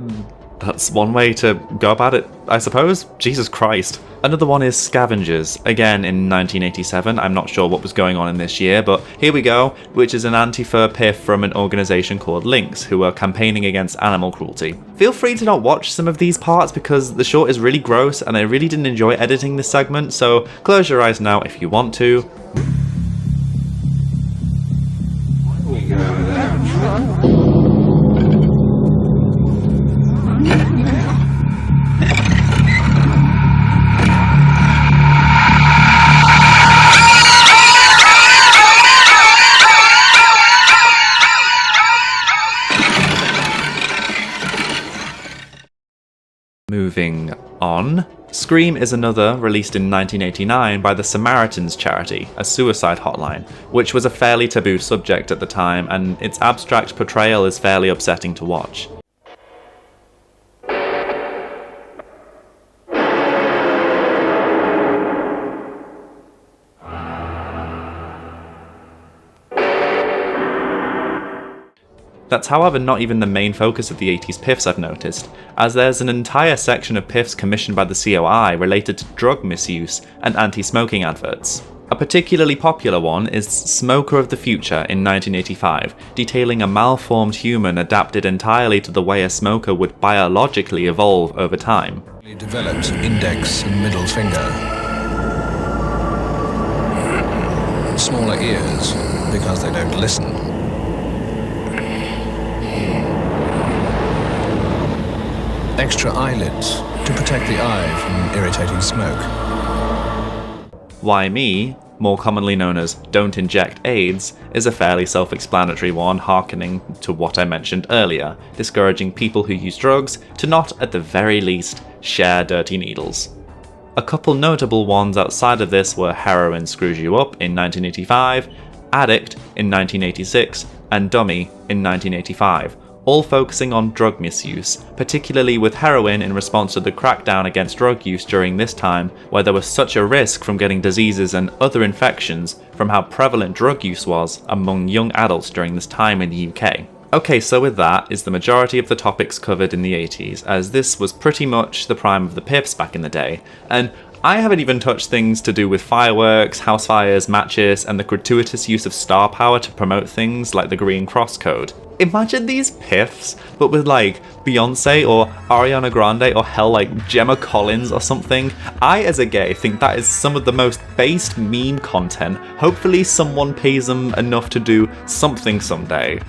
That's one way to go about it, I suppose. Jesus Christ. Another one is Scavengers, again in 1987. I'm not sure what was going on in this year, but here we go, which is an anti-fur PIF from an organisation called Lynx, who are campaigning against animal cruelty. Feel free to not watch some of these parts because the short is really gross and I really didn't enjoy editing this segment, so close your eyes now if you want to. Moving on. Scream is another, released in 1989 by the Samaritans charity, a suicide hotline, which was a fairly taboo subject at the time, and its abstract portrayal is fairly upsetting to watch. That's however not even the main focus of the 80s PIFs I've noticed, as there's an entire section of PIFs commissioned by the COI related to drug misuse and anti-smoking adverts. A particularly popular one is Smoker of the Future in 1985, detailing a malformed human adapted entirely to the way a smoker would biologically evolve over time. Developed index and middle finger. Smaller ears, because they don't listen. Extra eyelids to protect the eye from irritating smoke. Why Me, more commonly known as Don't Inject AIDS, is a fairly self-explanatory one, hearkening to what I mentioned earlier, discouraging people who use drugs to not, at the very least, share dirty needles. A couple notable ones outside of this were Heroin Screws You Up in 1985, Addict in 1986, and Dummy in 1985, all focusing on drug misuse, particularly with heroin in response to the crackdown against drug use during this time, where there was such a risk from getting diseases and other infections from how prevalent drug use was among young adults during this time in the UK. Okay, so with that is the majority of the topics covered in the 80s, as this was pretty much the prime of the PIFs back in the day, and I haven't even touched things to do with fireworks, house fires, matches, and the gratuitous use of star power to promote things like the Green Cross Code. Imagine these PIFs, but with like Beyonce or Ariana Grande or hell like Gemma Collins or something. I as a gay think that is some of the most based meme content. Hopefully someone pays them enough to do something someday.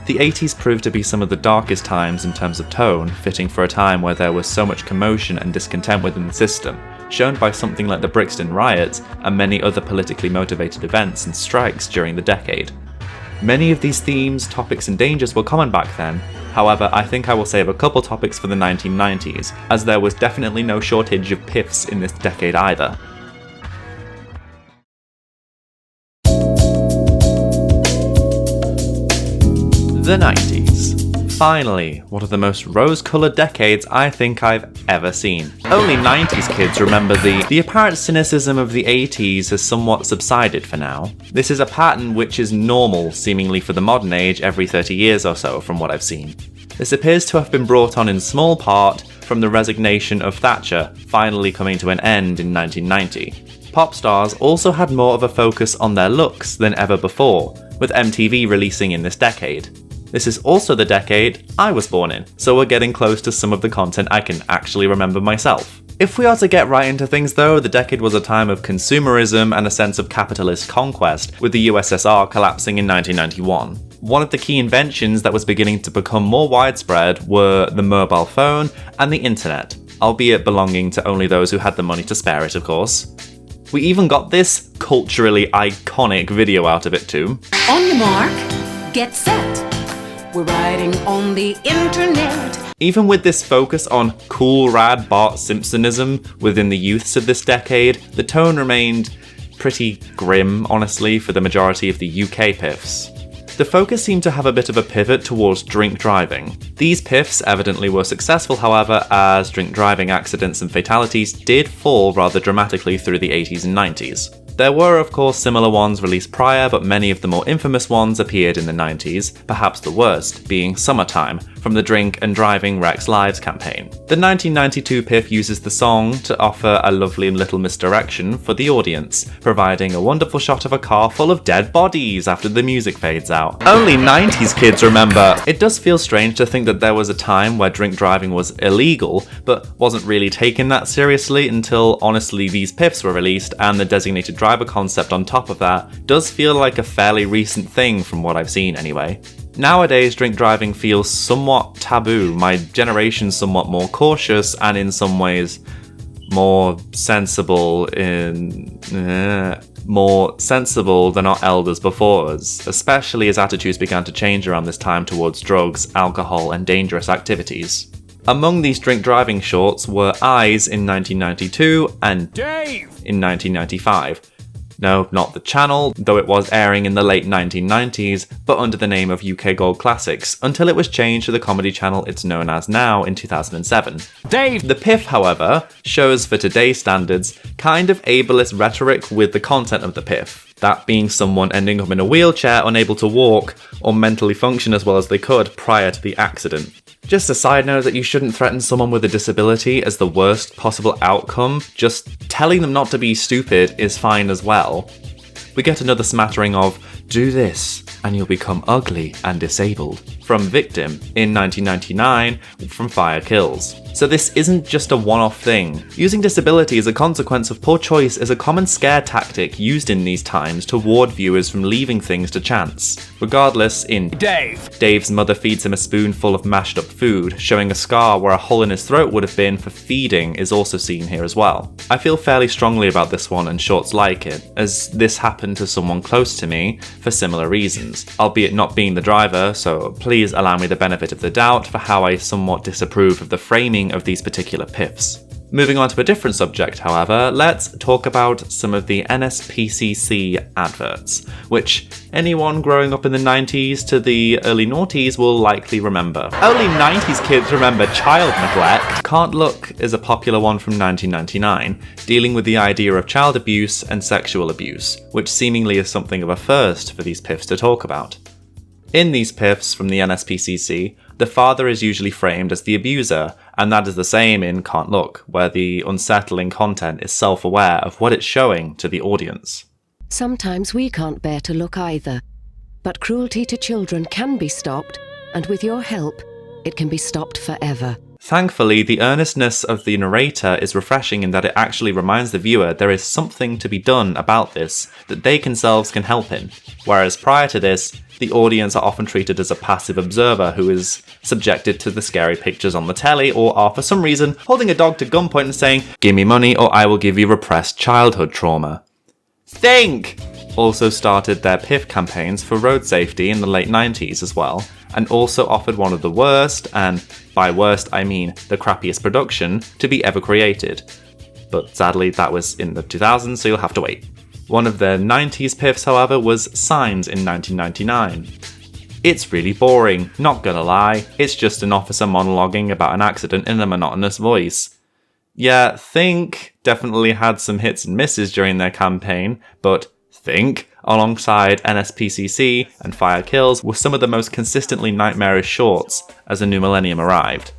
The 80s proved to be some of the darkest times in terms of tone, fitting for a time where there was so much commotion and discontent within the system, shown by something like the Brixton riots and many other politically motivated events and strikes during the decade. Many of these themes, topics and dangers were common back then, however I think I will save a couple topics for the 1990s, as there was definitely no shortage of PIFs in this decade either. The 90s. Finally, one of the most rose-coloured decades I think I've ever seen. Only 90s kids remember the apparent cynicism of the 80s has somewhat subsided for now. This is a pattern which is normal, seemingly for the modern age, every 30 years or so from what I've seen. This appears to have been brought on in small part from the resignation of Thatcher, finally coming to an end in 1990. Pop stars also had more of a focus on their looks than ever before, with MTV releasing in this decade. This is also the decade I was born in, so we're getting close to some of the content I can actually remember myself. If we are to get right into things though, the decade was a time of consumerism and a sense of capitalist conquest, with the USSR collapsing in 1991. One of the key inventions that was beginning to become more widespread were the mobile phone and the internet, albeit belonging to only those who had the money to spare it, of course. We even got this culturally iconic video out of it too. On your mark, get set. We're riding on the internet. Even with this focus on cool rad Bart Simpsonism within the youths of this decade, the tone remained pretty grim, honestly, for the majority of the UK PIFs. The focus seemed to have a bit of a pivot towards drink driving. These PIFs evidently were successful, however, as drink driving accidents and fatalities did fall rather dramatically through the 80s and 90s. There were, of course, similar ones released prior, but many of the more infamous ones appeared in the 90s, perhaps the worst being Summertime, from the Drink and Driving Wrecks Lives campaign. The 1992 PIF uses the song to offer a lovely little misdirection for the audience, providing a wonderful shot of a car full of dead bodies after the music fades out. Only 90s kids remember! It does feel strange to think that there was a time where drink driving was illegal, but wasn't really taken that seriously until, honestly, these PIFs were released, and the designated driver concept on top of that does feel like a fairly recent thing from what I've seen anyway. Nowadays, drink driving feels somewhat taboo, my generation's somewhat more cautious and in some ways more sensible than our elders before us, especially as attitudes began to change around this time towards drugs, alcohol and dangerous activities. Among these drink driving shorts were Eyes in 1992 and Dave in 1995. No, not the channel, though it was airing in the late 1990s, but under the name of UK Gold Classics, until it was changed to the comedy channel it's known as now in 2007. Dave! The PIF, however, shows for today's standards kind of ableist rhetoric with the content of the PIF. That being someone ending up in a wheelchair, unable to walk, or mentally function as well as they could prior to the accident. Just a side note that you shouldn't threaten someone with a disability as the worst possible outcome, just telling them not to be stupid is fine as well. We get another smattering of, do this and you'll become ugly and disabled, from Victim in 1999 from Fire Kills. So this isn't just a one-off thing. Using disability as a consequence of poor choice is a common scare tactic used in these times to ward viewers from leaving things to chance. Regardless, in Dave's mother feeds him a spoonful of mashed up food, showing a scar where a hole in his throat would have been for feeding is also seen here as well. I feel fairly strongly about this one and shorts like it, as this happened to someone close to me for similar reasons, albeit not being the driver, so please allow me the benefit of the doubt for how I somewhat disapprove of the framing of these particular PIFs. Moving on to a different subject, however, let's talk about some of the NSPCC adverts, which anyone growing up in the 90s to the early noughties will likely remember. Only 90s kids remember child neglect. Can't Look is a popular one from 1999, dealing with the idea of child abuse and sexual abuse, which seemingly is something of a first for these PIFs to talk about. In these PIFs from the NSPCC, the father is usually framed as the abuser, and that is the same in Can't Look, where the unsettling content is self-aware of what it's showing to the audience. Sometimes we can't bear to look either, but cruelty to children can be stopped, and with your help, it can be stopped forever. Thankfully, the earnestness of the narrator is refreshing in that it actually reminds the viewer there is something to be done about this that they themselves can help in, whereas prior to this, the audience are often treated as a passive observer who is subjected to the scary pictures on the telly or are for some reason holding a dog to gunpoint and saying, "Give me money or I will give you repressed childhood trauma." Think! Also started their PIF campaigns for road safety in the late 90s as well, and also offered one of the worst, and by worst I mean the crappiest production, to be ever created. But sadly that was in the 2000s, so you'll have to wait. One of their 90s PIFs, however, was Signs in 1999. It's really boring, not gonna lie, it's just an officer monologuing about an accident in a monotonous voice. Yeah, Think definitely had some hits and misses during their campaign, but Think, alongside NSPCC and Fire Kills, were some of the most consistently nightmarish shorts as the new millennium arrived.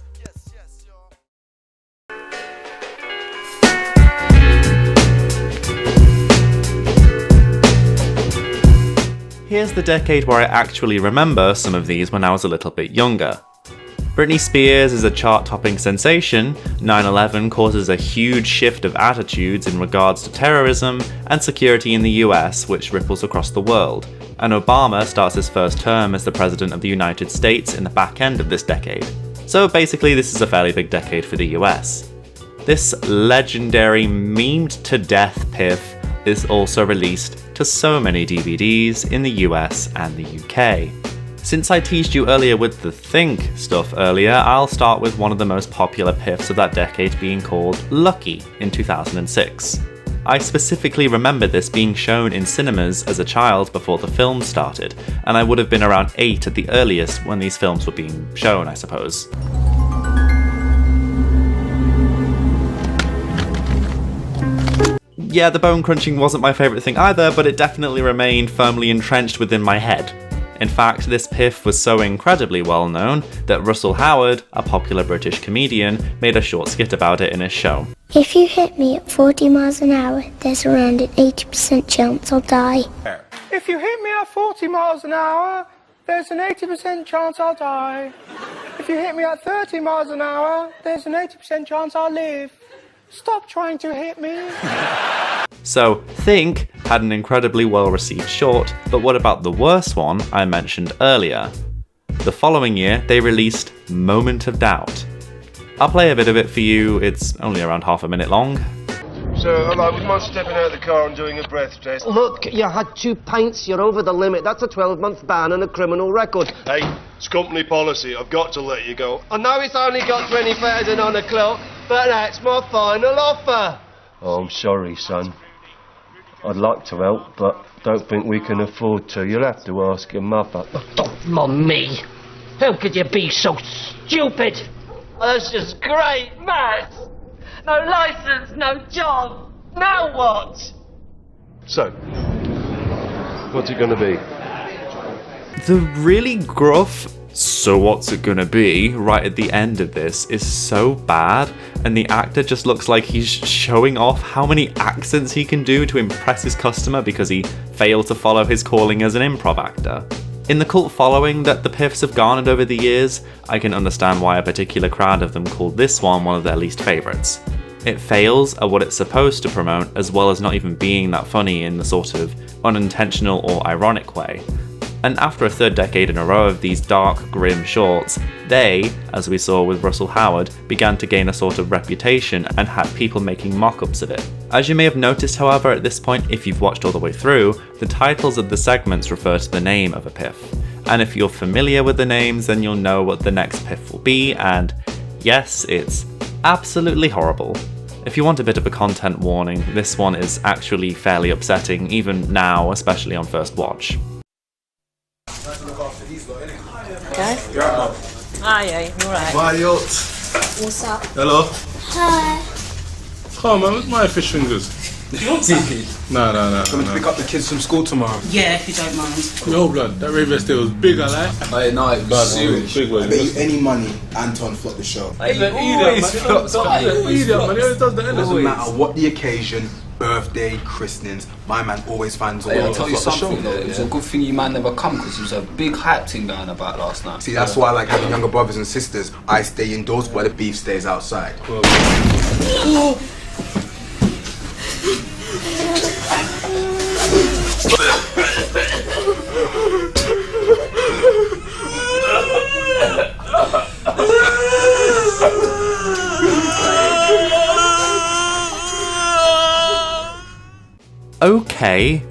Here's the decade where I actually remember some of these when I was a little bit younger. Britney Spears is a chart-topping sensation, 9/11 causes a huge shift of attitudes in regards to terrorism and security in the US, which ripples across the world, and Obama starts his first term as the President of the United States in the back end of this decade. So basically, this is a fairly big decade for the US. This legendary memed to death Piff is also released to so many DVDs in the US and the UK. Since I teased you earlier with the Think stuff earlier, I'll start with one of the most popular Piffs of that decade being called Lucky in 2006. I specifically remember this being shown in cinemas as a child before the film started, and I would have been around 8 at the earliest when these films were being shown, I suppose. Yeah, the bone crunching wasn't my favourite thing either, but it definitely remained firmly entrenched within my head. In fact, this Piff was so incredibly well known that Russell Howard, a popular British comedian, made a short skit about it in his show. If you hit me at 40 miles an hour, there's around an 80% chance I'll die. If you hit me at 40 miles an hour, there's an 80% chance I'll die. If you hit me at 30 miles an hour, there's an 80% chance I'll live. Stop trying to hit me. So, Think had an incredibly well-received short, but what about the worst one I mentioned earlier? The following year, they released Moment of Doubt. I'll play a bit of it for you, it's only around half a minute long. So, would you mind stepping out of the car and doing a breath test? Look, you had 2 pints, you're over the limit. That's a 12-month ban and a criminal record. Hey, it's company policy, I've got to let you go. I know it's only got 20,000 on the clock, but that's my final offer. Oh, I'm sorry, son. I'd like to help, but don't think we can afford to. You'll have to ask your mother. Don't mum me. How could you be so stupid? That's just great, Matt. No licence, no job. Now what? So, what's it gonna be? The really gruff "so what's it gonna be" right at the end of this is so bad, and the actor just looks like he's showing off how many accents he can do to impress his customer because he failed to follow his calling as an improv actor. In the cult following that the Piffs have garnered over the years, I can understand why a particular crowd of them called this one of their least favourites. It fails at what it's supposed to promote, as well as not even being that funny in the sort of unintentional or ironic way. And after a third decade in a row of these dark, grim shorts, they, as we saw with Russell Howard, began to gain a sort of reputation and had people making mock-ups of it. As you may have noticed, however, at this point, if you've watched all the way through, the titles of the segments refer to the name of a Piff. And if you're familiar with the names, then you'll know what the next Piff will be, and yes, it's absolutely horrible. If you want a bit of a content warning, this one is actually fairly upsetting, even now, especially on first watch. Okay. You're right, Mum. Hi, you alright? Mario. What's up? Hello. Hi. Come on, man, where's my fish fingers? Do you want some? No. Coming to pick up the kids from school tomorrow. Yeah, if you don't mind. Yo, blood, that Ray Vest was big, I like. Hey, no, it was serious. Big one. I bet you any money, Anton flopped the show. Hey, man, always flops, man. He always does the Doesn't matter what the occasion, birthday, christenings, my man always finds a way I'll to tell you flop the something show. though, it was a good thing you man never come because there was a big hype thing going about last night. See, that's why I like having younger brothers and sisters. I stay indoors while the beef stays outside. Okay.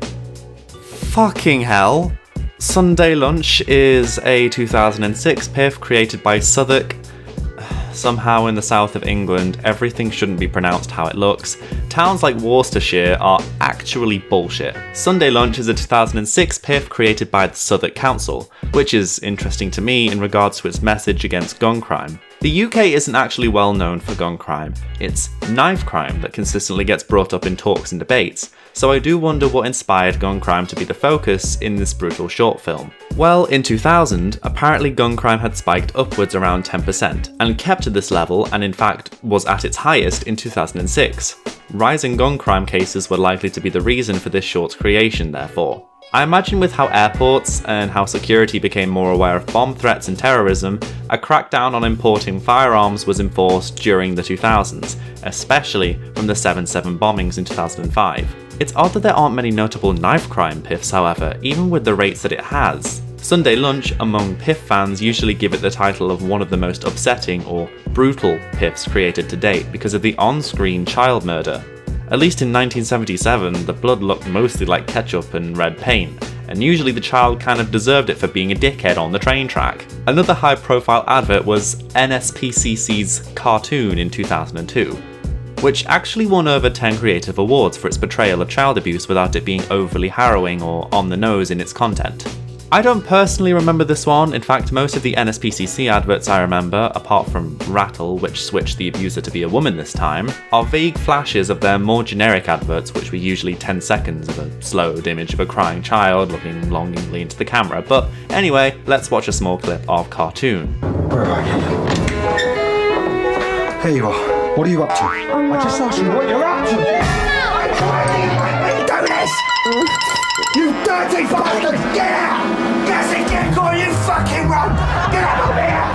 Fucking hell. Sunday Lunch is a 2006 Piff created by Southwark. Somehow in the south of England, everything shouldn't be pronounced how it looks. Towns like Worcestershire are actually bullshit. Sunday Lunch is a 2006 Piff created by the Southwark Council, which is interesting to me in regards to its message against gun crime. The UK isn't actually well known for gun crime, it's knife crime that consistently gets brought up in talks and debates, so I do wonder what inspired gun crime to be the focus in this brutal short film. Well, in 2000, apparently gun crime had spiked upwards around 10%, and kept at this level, and in fact was at its highest in 2006. Rising gun crime cases were likely to be the reason for this short's creation, therefore. I imagine with how airports and how security became more aware of bomb threats and terrorism, a crackdown on importing firearms was enforced during the 2000s, especially from the 7/7 bombings in 2005. It's odd that there aren't many notable knife crime piffs, however, even with the rates that it has. Sunday Lunch, among piff fans, usually give it the title of one of the most upsetting or brutal piffs created to date because of the on-screen child murder. At least in 1977, the blood looked mostly like ketchup and red paint, and usually the child kind of deserved it for being a dickhead on the train track. Another high-profile advert was NSPCC's Cartoon in 2002, which actually won over 10 creative awards for its portrayal of child abuse without it being overly harrowing or on the nose in its content. I don't personally remember this one. In fact, most of the NSPCC adverts I remember, apart from Rattle, which switched the abuser to be a woman this time, are vague flashes of their more generic adverts, which were usually 10 seconds of a slowed image of a crying child looking longingly into the camera. But anyway, let's watch a small clip of Cartoon. Where are you? Here you are. What are you up to? I just asked you what you're up to. Do this! You dirty bastard! Get out! Get caught, you fucking wrong! Get out of here!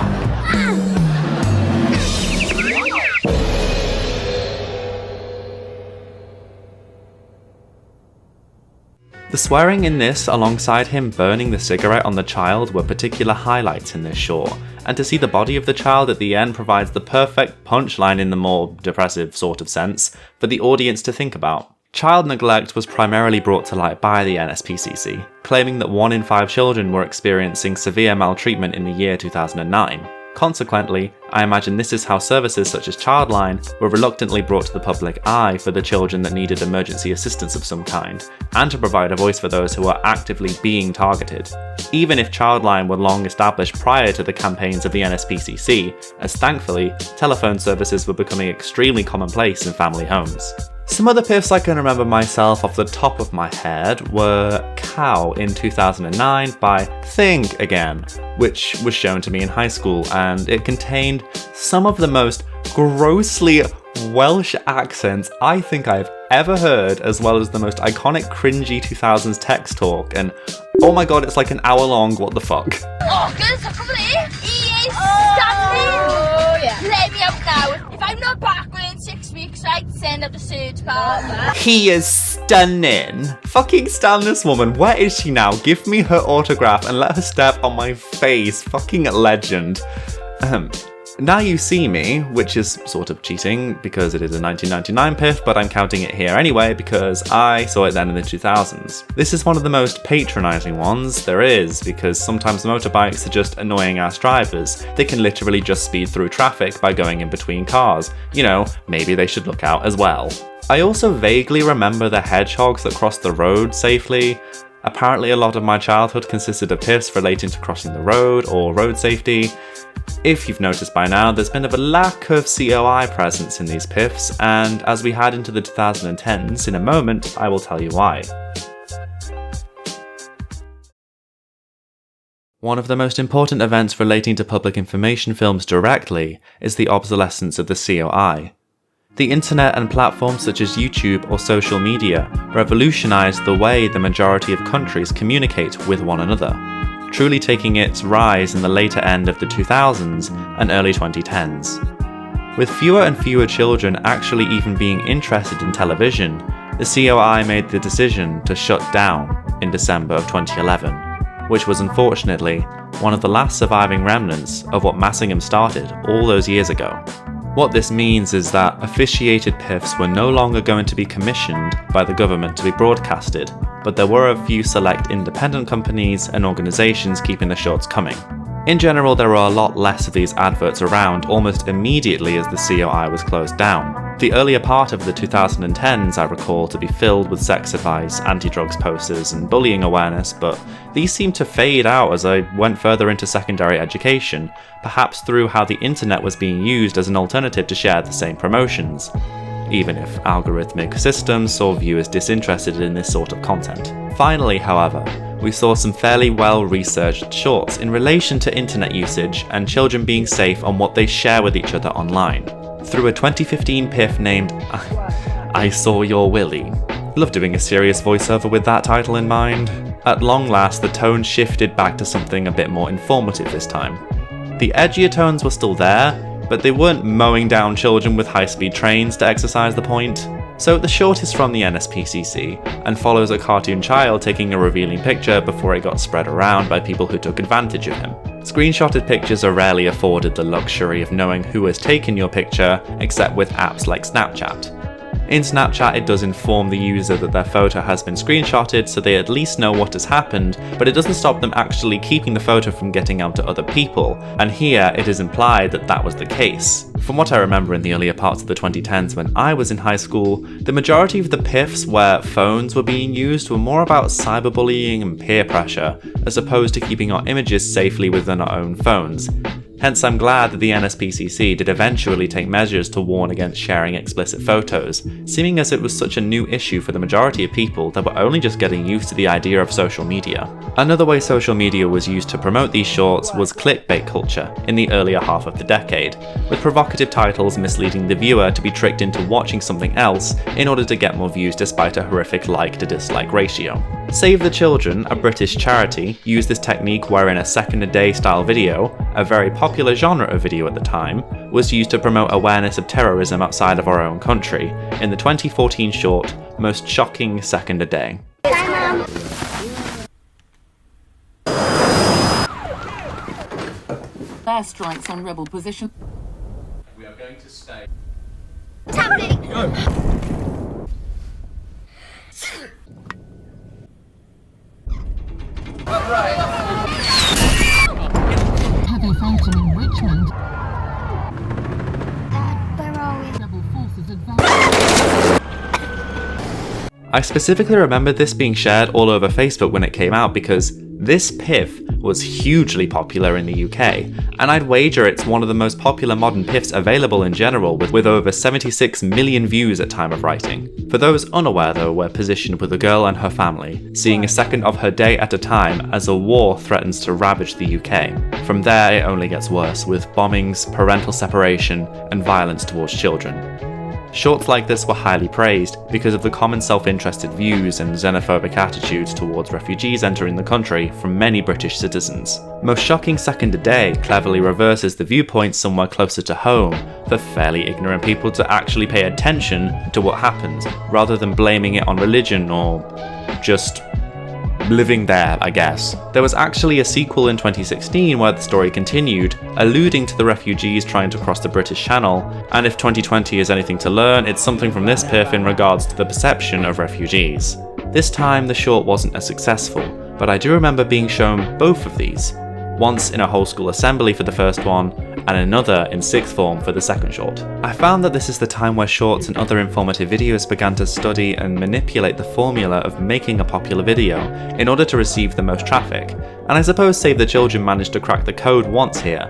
The swearing in this, alongside him burning the cigarette on the child, were particular highlights in this short, and to see the body of the child at the end provides the perfect punchline in the more depressive sort of sense for the audience to think about. Child neglect was primarily brought to light by the NSPCC, claiming that 1 in 5 children were experiencing severe maltreatment in the year 2009. Consequently, I imagine this is how services such as Childline were reluctantly brought to the public eye for the children that needed emergency assistance of some kind, and to provide a voice for those who are actively being targeted. Even if Childline were long established prior to the campaigns of the NSPCC, as thankfully, telephone services were becoming extremely commonplace in family homes. Some other piffs I can remember myself off the top of my head were Cow in 2009 by Think Again, which was shown to me in high school, and it contained some of the most grossly Welsh accents I think I've ever heard, as well as the most iconic cringy 2000s text talk, and oh my god, it's like an hour long, what the fuck. Oh, good, so come here. He is stunning. Oh, yeah. Let me up now. If I'm not back within 6 weeks, I'd send up the search party. He is stunning. Fucking stan this woman. Where is she now? Give me her autograph and let her step on my face. Fucking legend. Now You See Me, which is sort of cheating because it is a 1999 piff, but I'm counting it here anyway because I saw it then in the 2000s. This is one of the most patronising ones there is because sometimes motorbikes are just annoying ass drivers. They can literally just speed through traffic by going in between cars. You know, maybe they should look out as well. I also vaguely remember the hedgehogs that crossed the road safely. Apparently a lot of my childhood consisted of piffs relating to crossing the road or road safety. If you've noticed by now, there's been a lack of COI presence in these piffs, and as we head into the 2010s, in a moment, I will tell you why. One of the most important events relating to public information films directly is the obsolescence of the COI. The internet and platforms such as YouTube or social media revolutionized the way the majority of countries communicate with one another, truly taking its rise in the later end of the 2000s and early 2010s. With fewer and fewer children actually even being interested in television, the COI made the decision to shut down in December of 2011, which was unfortunately one of the last surviving remnants of what Massingham started all those years ago. What this means is that officiated piffs were no longer going to be commissioned by the government to be broadcasted, but there were a few select independent companies and organisations keeping the shorts coming. In general, there were a lot less of these adverts around almost immediately as the COI was closed down. The earlier part of the 2010s I recall to be filled with sex advice, anti-drugs posters and bullying awareness, but these seemed to fade out as I went further into secondary education, perhaps through how the internet was being used as an alternative to share the same promotions, even if algorithmic systems saw viewers disinterested in this sort of content. Finally, however, we saw some fairly well-researched shorts in relation to internet usage and children being safe on what they share with each other online, through a 2015 piff named I Saw Your Willy. Love doing a serious voiceover with that title in mind. At long last, the tone shifted back to something a bit more informative this time. The edgier tones were still there, but they weren't mowing down children with high-speed trains to exercise the point. So the short is from the NSPCC and follows a cartoon child taking a revealing picture before it got spread around by people who took advantage of him. Screenshotted pictures are rarely afforded the luxury of knowing who has taken your picture, except with apps like Snapchat. In Snapchat, it does inform the user that their photo has been screenshotted so they at least know what has happened, but it doesn't stop them actually keeping the photo from getting out to other people, and here it is implied that that was the case. From what I remember in the earlier parts of the 2010s when I was in high school, the majority of the PIFs where phones were being used were more about cyberbullying and peer pressure, as opposed to keeping our images safely within our own phones. Hence, I'm glad that the NSPCC did eventually take measures to warn against sharing explicit photos, seeming as it was such a new issue for the majority of people that were only just getting used to the idea of social media. Another way social media was used to promote these shorts was clickbait culture in the earlier half of the decade, with provocative titles misleading the viewer to be tricked into watching something else in order to get more views despite a horrific like to dislike ratio. Save the Children, a British charity, used this technique wherein a second-a-day style video, a very popular genre of video at the time, was used to promote awareness of terrorism outside of our own country, in the 2014 short, Most Shocking Second a Day. Airstrikes on rebel position. We are going to stay. What's happening? Heavy fighting in Richmond. Where are we? Rebel forces advance. I specifically remember this being shared all over Facebook when it came out because this PIF was hugely popular in the UK, and I'd wager it's one of the most popular modern PIFs available in general, with over 76 million views at time of writing. For those unaware though, we're positioned with a girl and her family, seeing a second of her day at a time as a war threatens to ravage the UK. From there it only gets worse, with bombings, parental separation, and violence towards children. Shorts like this were highly praised because of the common self-interested views and xenophobic attitudes towards refugees entering the country from many British citizens. Most Shocking Second a Day cleverly reverses the viewpoint somewhere closer to home for fairly ignorant people to actually pay attention to what happens, rather than blaming it on religion or just living there, I guess. There was actually a sequel in 2016 where the story continued, alluding to the refugees trying to cross the British Channel, and if 2020 is anything to learn, it's something from this PIF in regards to the perception of refugees. This time the short wasn't as successful, but I do remember being shown both of these, once in a whole school assembly for the first one, and another in sixth form for the second short. I found that this is the time where shorts and other informative videos began to study and manipulate the formula of making a popular video in order to receive the most traffic, and I suppose Save the Children managed to crack the code once here.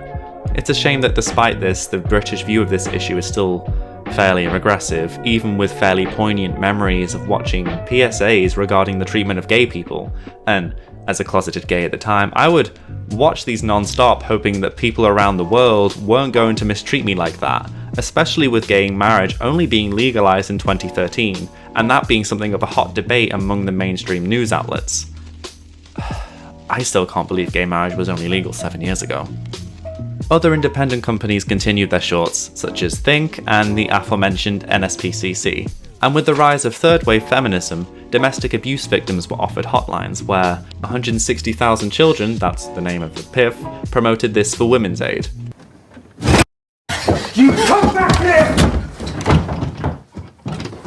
It's a shame that despite this, the British view of this issue is still fairly regressive, even with fairly poignant memories of watching PSAs regarding the treatment of gay people, and as a closeted gay at the time, I would watch these non-stop hoping that people around the world weren't going to mistreat me like that, especially with gay marriage only being legalized in 2013, and that being something of a hot debate among the mainstream news outlets. I still can't believe gay marriage was only legal 7 years ago. Other independent companies continued their shorts, such as Think and the aforementioned NSPCC. And with the rise of third-wave feminism, domestic abuse victims were offered hotlines where 160,000 children, that's the name of the PIF, promoted this for Women's Aid. You come back here!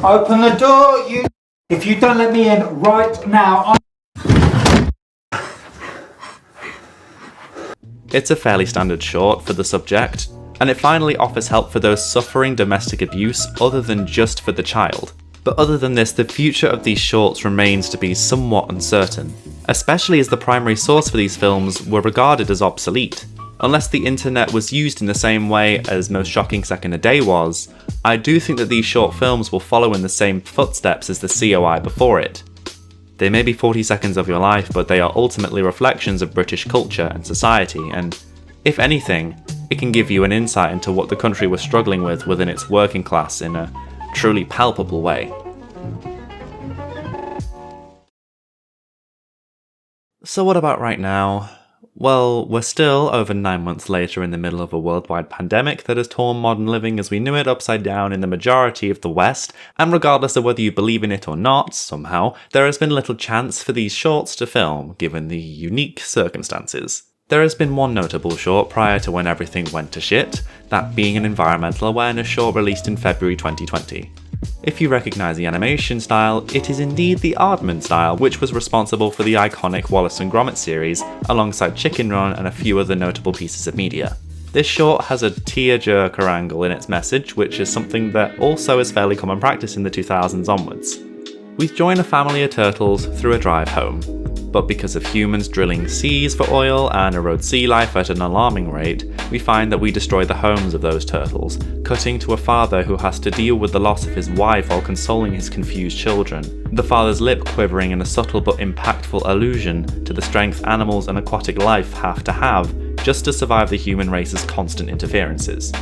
Open the door, you... If you don't let me in right now, It's a fairly standard short for the subject, and it finally offers help for those suffering domestic abuse other than just for the child. But other than this, the future of these shorts remains to be somewhat uncertain, especially as the primary source for these films were regarded as obsolete. Unless the internet was used in the same way as Most Shocking Second a Day was, I do think that these short films will follow in the same footsteps as the COI before it. They may be 40 seconds of your life, but they are ultimately reflections of British culture and society, and if anything, it can give you an insight into what the country was struggling with within its working class in a truly palpable way. So what about right now? Well, we're still over 9 months later in the middle of a worldwide pandemic that has torn modern living as we knew it upside down in the majority of the West, and regardless of whether you believe in it or not, somehow, there has been little chance for these shorts to film, given the unique circumstances. There has been one notable short prior to when everything went to shit, that being an environmental awareness short released in February 2020. If you recognise the animation style, it is indeed the Aardman style, which was responsible for the iconic Wallace and Gromit series, alongside Chicken Run and a few other notable pieces of media. This short has a tearjerker angle in its message, which is something that also is fairly common practice in the 2000s onwards. We join a family of turtles through a drive home, but because of humans drilling seas for oil and erode sea life at an alarming rate, we find that we destroy the homes of those turtles, cutting to a father who has to deal with the loss of his wife while consoling his confused children, the father's lip quivering in a subtle but impactful allusion to the strength animals and aquatic life have to have just to survive the human race's constant interferences.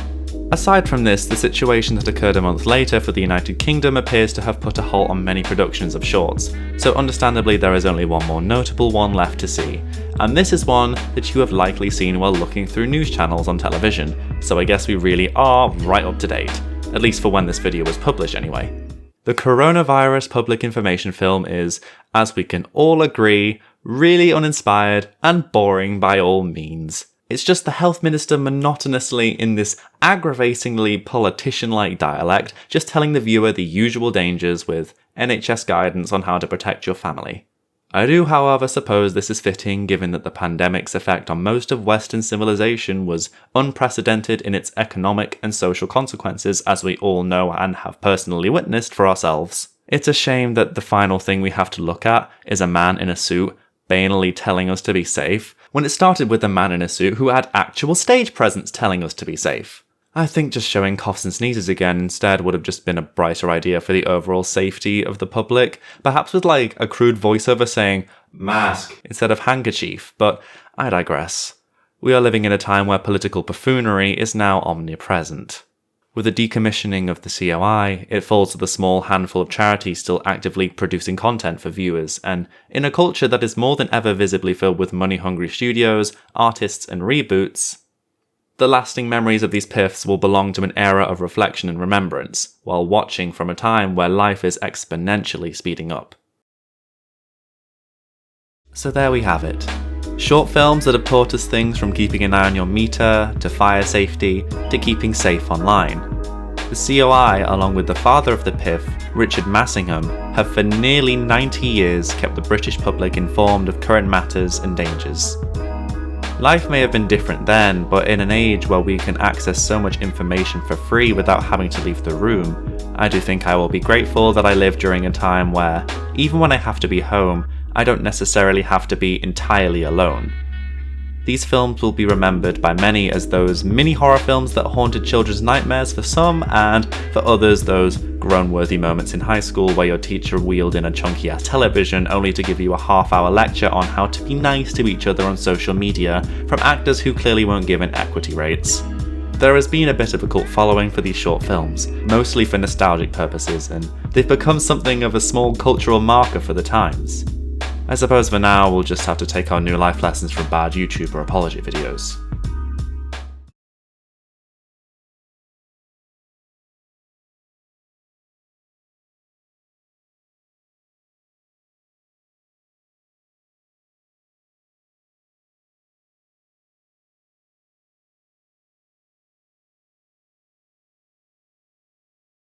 Aside from this, the situation that occurred a month later for the United Kingdom appears to have put a halt on many productions of shorts, so understandably there is only one more notable one left to see, and this is one that you have likely seen while looking through news channels on television, so I guess we really are right up to date, at least for when this video was published anyway. The coronavirus public information film is, as we can all agree, really uninspired and boring by all means. It's just the health minister monotonously in this aggravatingly politician-like dialect, just telling the viewer the usual dangers with NHS guidance on how to protect your family. I do, however, suppose this is fitting given that the pandemic's effect on most of Western civilization was unprecedented in its economic and social consequences, as we all know and have personally witnessed for ourselves. It's a shame that the final thing we have to look at is a man in a suit banally telling us to be safe, when it started with a man in a suit who had actual stage presence telling us to be safe. I think just showing coughs and sneezes again instead would have just been a brighter idea for the overall safety of the public, perhaps with like a crude voiceover saying mask instead of handkerchief, but I digress. We are living in a time where political buffoonery is now omnipresent. With the decommissioning of the COI, it falls to the small handful of charities still actively producing content for viewers, and in a culture that is more than ever visibly filled with money-hungry studios, artists and reboots, the lasting memories of these piffs will belong to an era of reflection and remembrance, while watching from a time where life is exponentially speeding up. So there we have it. Short films that have taught us things from keeping an eye on your meter, to fire safety, to keeping safe online. The COI, along with the father of the PIF, Richard Massingham, have for nearly 90 years kept the British public informed of current matters and dangers. Life may have been different then, but in an age where we can access so much information for free without having to leave the room, I do think I will be grateful that I live during a time where, even when I have to be home, I don't necessarily have to be entirely alone. These films will be remembered by many as those mini horror films that haunted children's nightmares for some, and for others those groan-worthy moments in high school where your teacher wheeled in a chunky-ass television only to give you a half-hour lecture on how to be nice to each other on social media from actors who clearly weren't given equity rates. There has been a bit of a cult following for these short films, mostly for nostalgic purposes, and they've become something of a small cultural marker for the times. I suppose for now we'll just have to take our new life lessons from bad YouTuber apology videos.